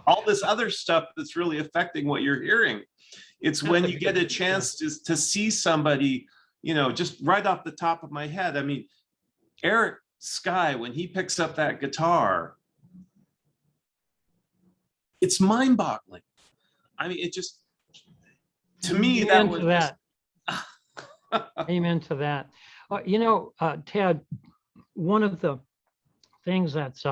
all this other stuff that's really affecting what you're hearing. It's when you get a chance to see somebody, just right off the top of my head. I mean, Eric Sky, when he picks up that guitar, it's mind-boggling. I mean, it just, to me, that was that. Amen to that. Ted, one of the things that's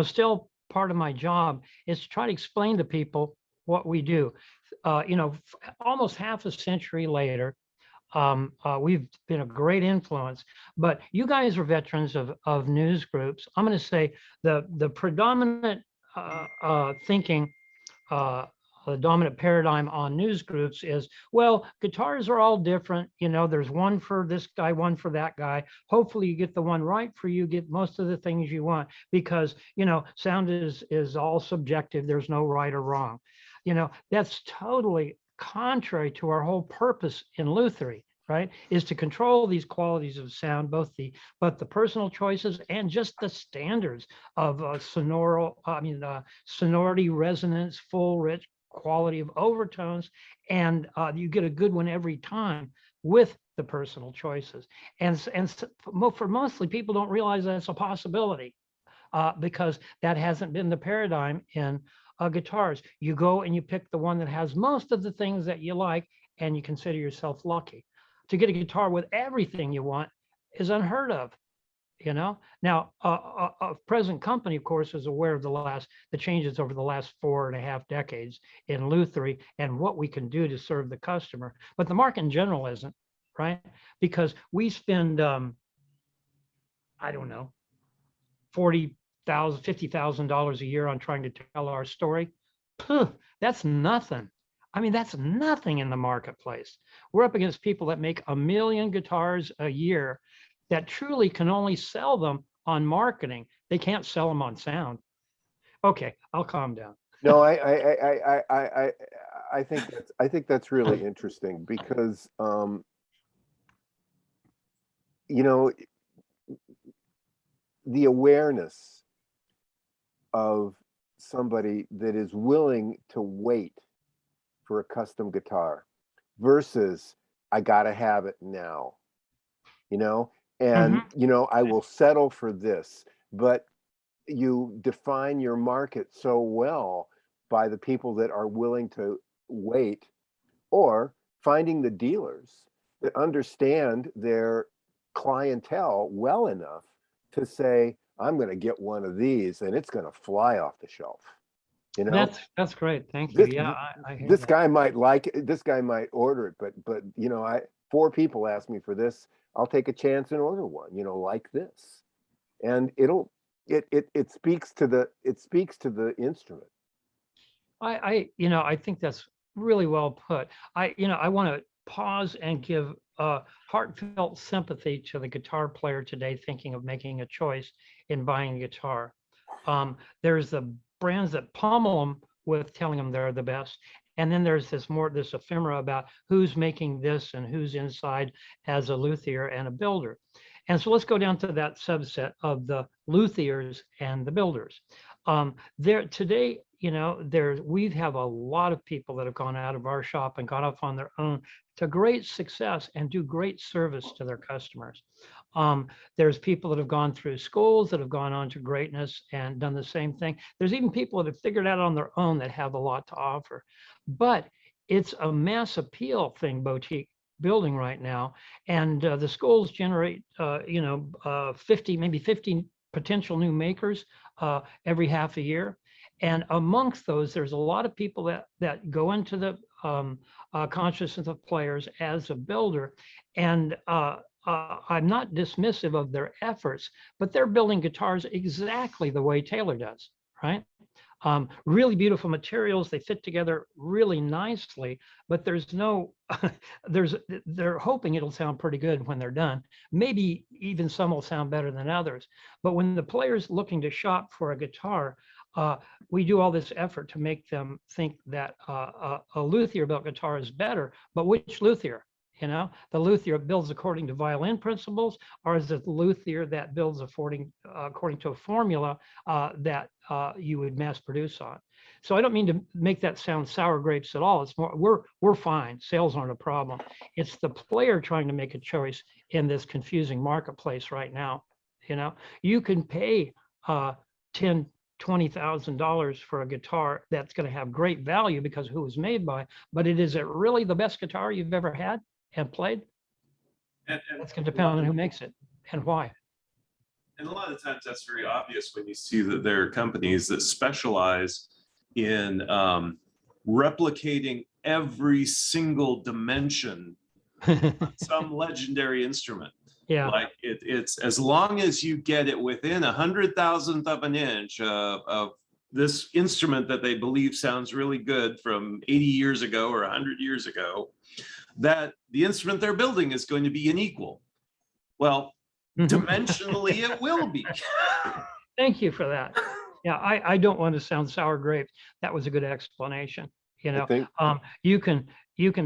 still part of my job is to try to explain to people what we do. Almost half a century later, we've been a great influence, but you guys are veterans of news groups. I'm going to say the predominant thinking, the dominant paradigm on news groups is, well, guitars are all different. There's one for this guy, one for that guy. Hopefully you get the one right for you, get most of the things you want, because, sound is all subjective. There's no right or wrong. That's totally contrary to our whole purpose in luthiery, right? Is to control these qualities of sound, both the personal choices and just the standards of sonority, resonance, full, rich quality of overtones, and you get a good one every time with the personal choices. And for mostly people don't realize that's a possibility, because that hasn't been the paradigm in guitars. You go and you pick the one that has most of the things that you like, and you consider yourself lucky. To get a guitar with everything you want is unheard of. Now, a present company, of course, is aware of the changes over the last 4.5 decades in luthiery and what we can do to serve the customer. But the market in general isn't, right? Because we spend, I don't know, $40,000, $50,000 a year on trying to tell our story. That's nothing. I mean, that's nothing in the marketplace. We're up against people that make 1 million guitars a year that truly can only sell them on marketing. They can't sell them on sound. Okay, I'll calm down. No, I think that's really interesting, because the awareness of somebody that is willing to wait for a custom guitar versus I gotta have it now, and I will settle for this. But you define your market so well by the people that are willing to wait, or finding the dealers that understand their clientele well enough to say, I'm going to get one of these and it's going to fly off the shelf. That's great. Thank you. Yeah, I hear this that. guy might like it. This guy might order it, but 4 people ask me for this. I'll take a chance and order one, like this. And it speaks to the instrument. I think that's really well put. I want to pause and give heartfelt sympathy to the guitar player today thinking of making a choice in buying a guitar. There's the brands that pummel them with telling them they're the best. And then there's this ephemera about who's making this and who's inside as a luthier and a builder. And so let's go down to that subset of the luthiers and the builders. There today, we have a lot of people that have gone out of our shop and gone off on their own to great success and do great service to their customers. There's people that have gone through schools that have gone on to greatness and done the same thing. There's even people that have figured out on their own that have a lot to offer. But it's a mass appeal thing, boutique building right now. And the schools generate, 50, maybe 50 potential new makers every half a year. And amongst those, there's a lot of people that go into the consciousness of players as a builder. And I'm not dismissive of their efforts, but they're building guitars exactly the way Taylor does, right? Really beautiful materials, they fit together really nicely, but there's no, they're hoping it'll sound pretty good when they're done. Maybe even some will sound better than others. But when the player's looking to shop for a guitar, we do all this effort to make them think that a luthier built guitar is better, but which luthier? The luthier builds according to violin principles, or is it the luthier that builds according to a formula that you would mass produce on? So I don't mean to make that sound sour grapes at all. It's more, we're fine. Sales aren't a problem. It's the player trying to make a choice in this confusing marketplace right now. You can pay $10,000, $20,000 for a guitar that's going to have great value because of who it was made by, but is it really the best guitar you've ever had and played? And That's going to depend on who makes it and why. And a lot of times that's very obvious when you see that there are companies that specialize in replicating every single dimension on some legendary instrument. Yeah. Like it's as long as you get it within 100,000th of an inch of this instrument that they believe sounds really good from 80 years ago or 100 years ago, that the instrument they're building is going to be unequal. Well, dimensionally it will be. Thank you for that. Yeah, I don't want to sound sour grapes. That was a good explanation. You can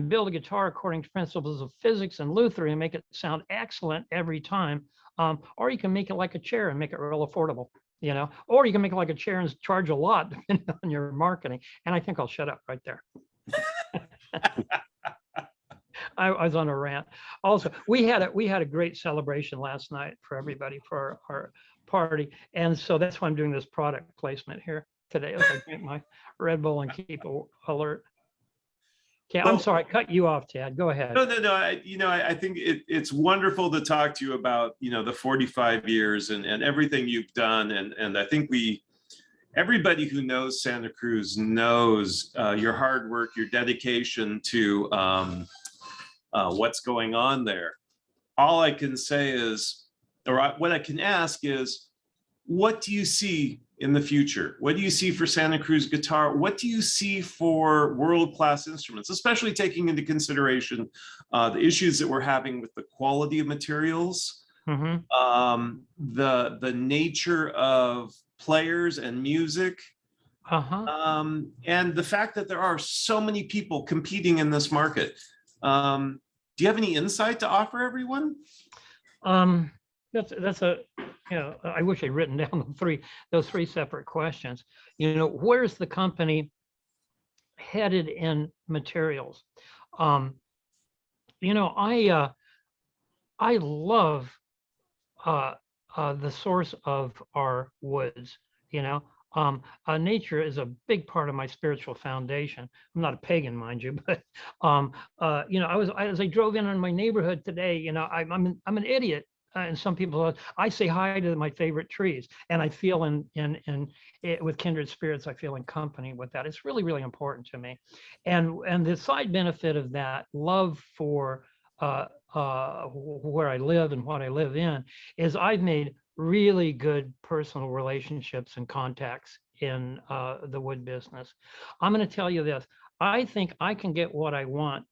build a guitar according to principles of physics and Luther and make it sound excellent every time. Or you can make it like a chair and make it real affordable, or you can make it like a chair and charge a lot depending on your marketing. And I think I'll shut up right there. I was on a rant. Also, we had a great celebration last night for everybody for our party. And so that's why I'm doing this product placement here today as I drink my Red Bull and keep alert. Okay, I'm sorry, I cut you off, Tad. Go ahead. No. I think it's wonderful to talk to you about, the 45 years and everything you've done. And I think everybody who knows Santa Cruz knows your hard work, your dedication to what's going on there. All I can say is, or what I can ask is, what do you see in the future? What do you see for Santa Cruz guitar? What do you see for world-class instruments, especially taking into consideration the issues that we're having with the quality of materials, the nature of players and music, and the fact that there are so many people competing in this market. Do you have any insight to offer everyone? That's I wish I'd written down those three separate questions. Where's the company headed in materials? I love the source of our woods. Nature is a big part of my spiritual foundation. I'm not a pagan, mind you, but as I drove in my neighborhood today, I'm an idiot. And some people, I say hi to my favorite trees, and I feel with kindred spirits, I feel in company with that. It's really, really important to me. And the side benefit of that love for where I live and what I live in is I've made really good personal relationships and contacts in the wood business. I'm going to tell you this. I think I can get what I want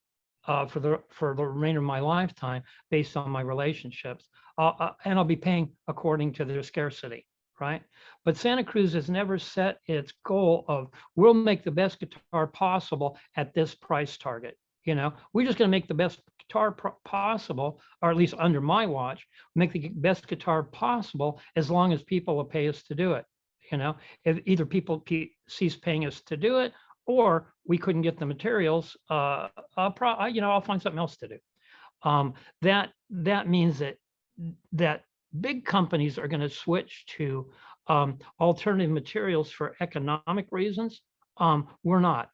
for the remainder of my lifetime based on my relationships, and I'll be paying according to their scarcity, right? But Santa Cruz has never set its goal of we'll make the best guitar possible at this price target. You know, we're just going to make the best guitar possible, or at least under my watch, make the best guitar possible as long as people will pay us to do it. You know, if either people cease paying us to do it, or we couldn't get the materials, I'll find something else to do. That means that big companies are going to switch to alternative materials for economic reasons. We're not.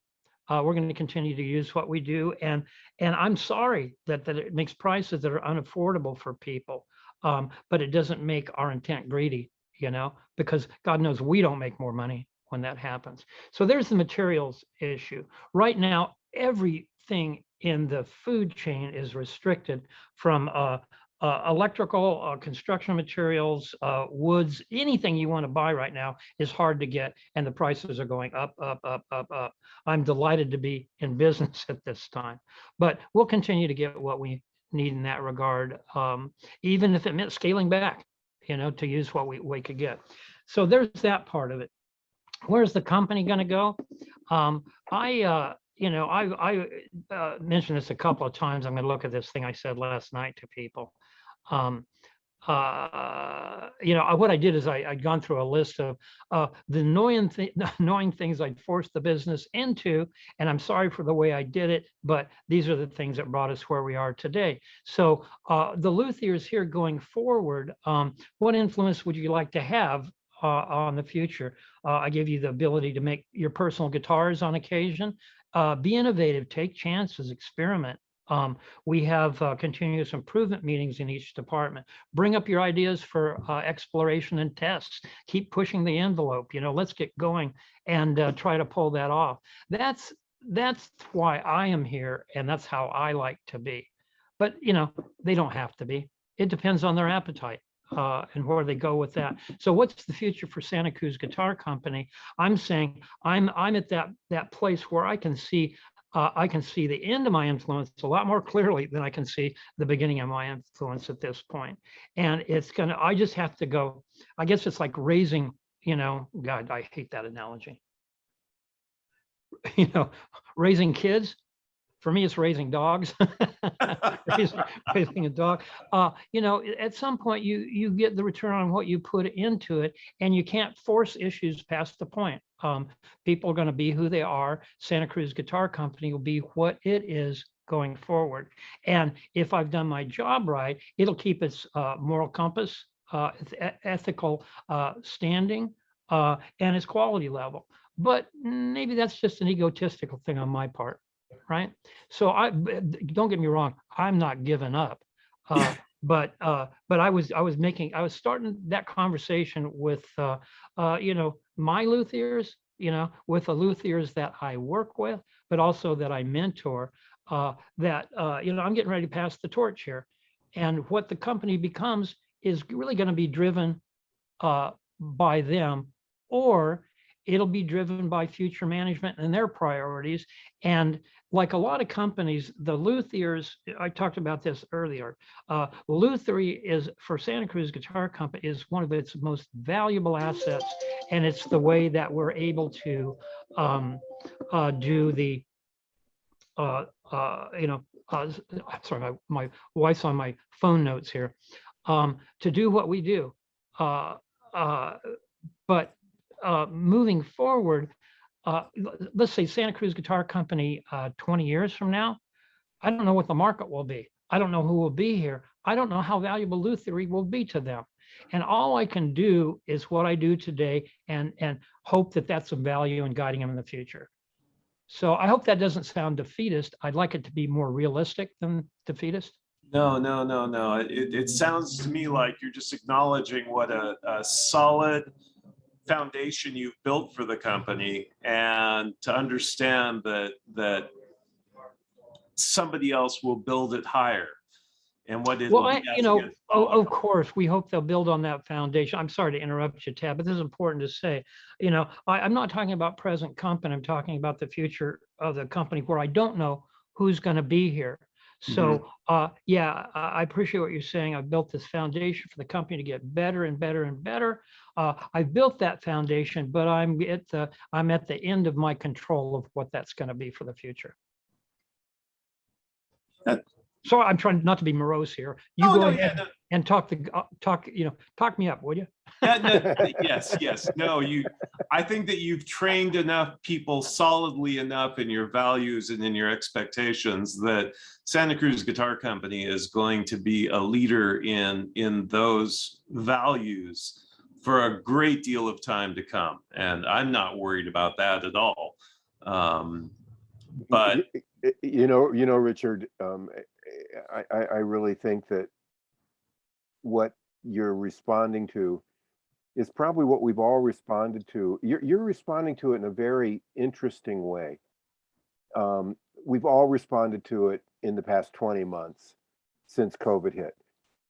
We're going to continue to use what we do, and I'm sorry that it makes prices that are unaffordable for people, but it doesn't make our intent greedy, you know, because God knows we don't make more money when that happens. So there's the materials issue. Right now, everything in the food chain is restricted, from electrical, construction materials, woods, anything you want to buy right now is hard to get, and the prices are going up, up, up, up, up. I'm delighted to be in business at this time, but we'll continue to get what we need in that regard, even if it meant scaling back, you know, to use what we could get. So there's that part of it. Where's the company going to go? I mentioned this a couple of times. I'm going to look at this thing I said last night to people. What I did is I'd gone through a list of the annoying things I'd forced the business into, and I'm sorry for the way I did it, but these are the things that brought us where we are today. So the luthiers here going forward, what influence would you like to have on the future? I gave you the ability to make your personal guitars on occasion. Be innovative, take chances, experiment. We have continuous improvement meetings in each department. Bring up your ideas for exploration and tests. Keep pushing the envelope. You know, let's get going and try to pull that off. That's why I am here, and that's how I like to be. But you know, they don't have to be. It depends on their appetite and where they go with that. So what's the future for Santa Cruz Guitar Company? I'm saying I'm at that place where I can see the end of my influence a lot more clearly than I can see the beginning of my influence at this point. And I just have to go, I guess it's like raising, you know, God, I hate that analogy. You know, raising kids. For me, it's raising dogs, raising a dog. You know, at some point you get the return on what you put into it, and you can't force issues past the point. People are going to be who they are. Santa Cruz Guitar Company will be what it is going forward. And if I've done my job right, it'll keep its moral compass, its ethical standing, and its quality level. But maybe that's just an egotistical thing on my part. Right. So don't get me wrong, I'm not giving up. But I was starting that conversation with you know, my luthiers, you know, with the luthiers that I work with, but also that I mentor, that you know, I'm getting ready to pass the torch here. And what the company becomes is really going to be driven by them, or it'll be driven by future management and their priorities. And like a lot of companies, the luthiers, I talked about this earlier, luthiery is, for Santa Cruz Guitar Company, is one of its most valuable assets. And it's the way that we're able to do the, you know, sorry, my wife's on my phone notes here, to do what we do. But moving forward, let's say Santa Cruz Guitar Company 20 years from now, I don't know what the market will be. I don't know who will be here. I don't know how valuable luthiery will be to them. And all I can do is what I do today, and hope that that's of value in guiding them in the future. So I hope that doesn't sound defeatist. I'd like it to be more realistic than defeatist. No. It sounds to me like you're just acknowledging what a solid foundation you've built for the company, and to understand that somebody else will build it higher. And what it, well, you know, of course, we hope they'll build on that foundation. I'm sorry to interrupt you, Tab, but this is important to say. You know, I'm not talking about present company. I'm talking about the future of the company, where I don't know who's going to be here. So yeah, I appreciate what you're saying. I've built this foundation for the company to get better and better and better. I've built that foundation, but I'm at the end of my control of what that's going to be for the future. So I'm trying not to be morose here. You go ahead and talk me up, would you? Yes. No, I think that you've trained enough people solidly enough in your values and in your expectations that Santa Cruz Guitar Company is going to be a leader in those values for a great deal of time to come. And I'm not worried about that at all. But Richard, I really think that what you're responding to is probably what we've all responded to. You're responding to it in a very interesting way. We've all responded to it in the past 20 months since COVID hit.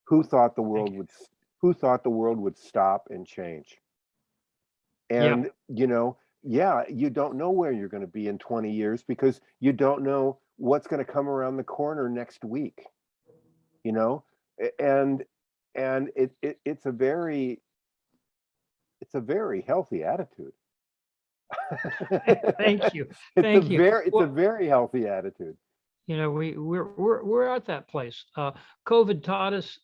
Who thought the world would stop and change? And you don't know where you're going to be in 20 years because you don't know what's going to come around the corner next week. And it's a very healthy attitude. Thank you. It's a very healthy attitude. We're at that place. COVID taught us,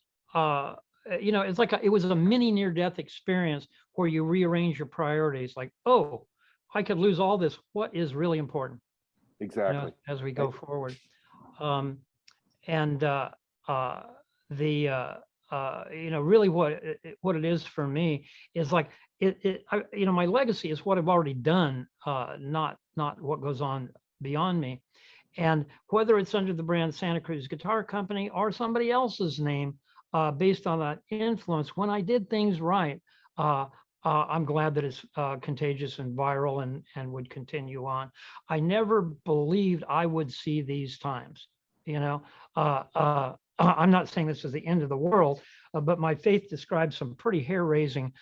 it's like it was a mini near-death experience where you rearrange your priorities. Like, oh, I could lose all this. What is really important? Exactly. As we go forward. Really what it is for me is like my legacy is what I've already done, not what goes on beyond me. And whether it's under the brand Santa Cruz Guitar Company or somebody else's name, based on that influence, when I did things right, I'm glad that it's contagious and viral and would continue on. I never believed I would see these times. I'm not saying this is the end of the world, but my faith describes some pretty hair-raising,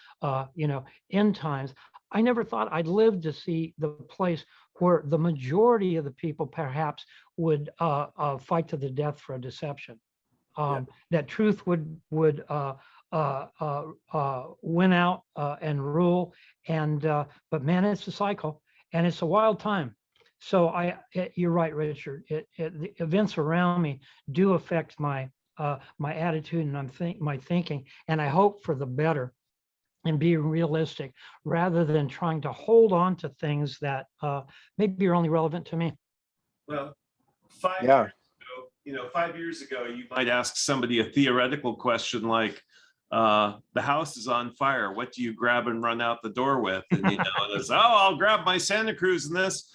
end times. I never thought I'd live to see the place where the majority of the people perhaps would fight to the death for a deception. That truth would win out and rule. But man, it's a cycle and it's a wild time. So you're right, Richard. The events around me do affect my attitude and my thinking, and I hope for the better and be realistic rather than trying to hold on to things that maybe are only relevant to me. Well, 5 years ago, 5 years ago, you might ask somebody a theoretical question like, the house is on fire. What do you grab and run out the door with? And it's, I'll grab my Santa Cruz and this.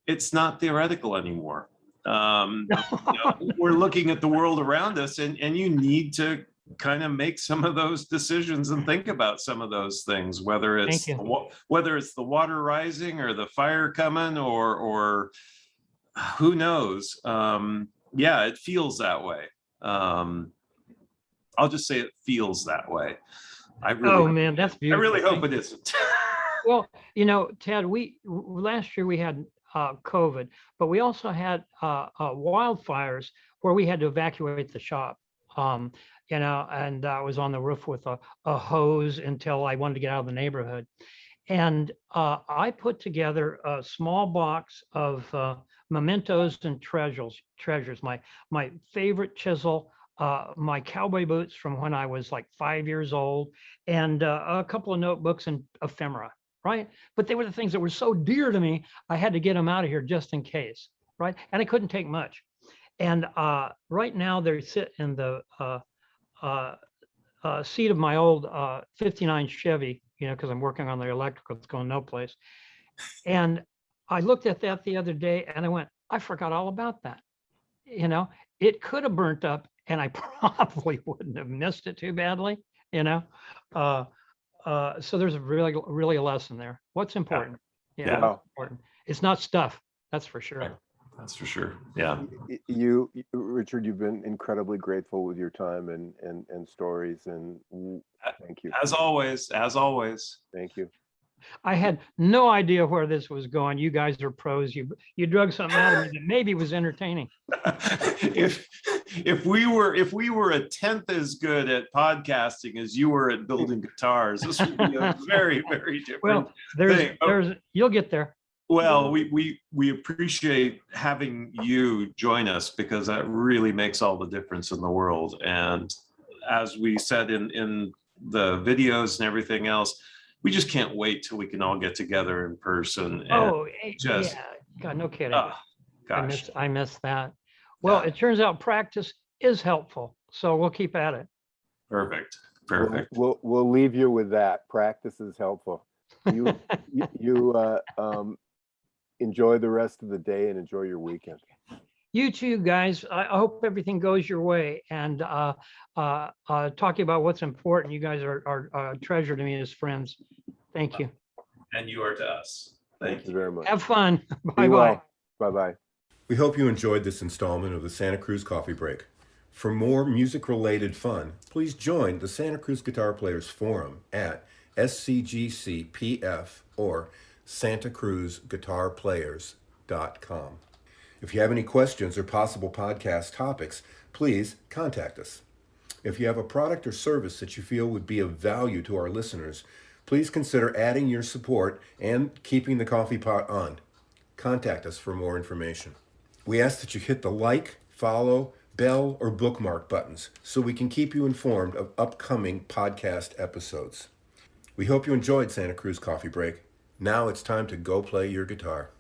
It's not theoretical anymore. We're looking at the world around us, and you need to kind of make some of those decisions and think about some of those things, whether it's the water rising or the fire coming or who knows. It feels that way. I'll just say it feels that way. That's beautiful. I really hope it isn't. Well, Ted, last year we had COVID, but we also had wildfires where we had to evacuate the shop. And I was on the roof with a hose until I wanted to get out of the neighborhood. And I put together a small box of mementos and treasures. My favorite chisel, my cowboy boots from when I was like 5 years old, and a couple of notebooks and ephemera. Right. But they were the things that were so dear to me. I had to get them out of here just in case. Right. And I couldn't take much. And right now they sit in the seat of my old 59 Chevy, because I'm working on the electrical. It's going no place. And I looked at that the other day and I went, I forgot all about that. It could have burnt up and I probably wouldn't have missed it too badly. So there's really a lesson there. What's important? What's important. It's not stuff. That's for sure. Right. That's for sure. Yeah. Richard, you've been incredibly grateful with your time and stories, and thank you. As always. Thank you. I had no idea where this was going. You guys are pros. You drug something out of me that maybe was entertaining. If we were a tenth as good at podcasting as you were at building guitars, this would be a very, very different Well, thing. you'll get there. Well, we appreciate having you join us because that really makes all the difference in the world. And as we said in the videos and everything else, we just can't wait till we can all get together in person. And Oh, just yeah. God, no kidding. gosh, I miss that. Well, Yeah. it turns out practice is helpful. So we'll keep at it. perfect. We'll leave you with that. Practice is helpful. You enjoy the rest of the day and enjoy your weekend. You too, guys. I hope everything goes your way. And talking about what's important, you guys are a treasure to me as friends. Thank you. And you are to us. Thank you very much. Have fun. Be Bye-bye. well. Bye-bye. We hope you enjoyed this installment of the Santa Cruz Coffee Break. For more music-related fun, please join the Santa Cruz Guitar Players Forum at SCGCPF or santacruzguitarplayers.com. If you have any questions or possible podcast topics, please contact us. If you have a product or service that you feel would be of value to our listeners, please consider adding your support and keeping the coffee pot on. Contact us for more information. We ask that you hit the like, follow, bell, or bookmark buttons so we can keep you informed of upcoming podcast episodes. We hope you enjoyed Santa Cruz Coffee Break. Now it's time to go play your guitar.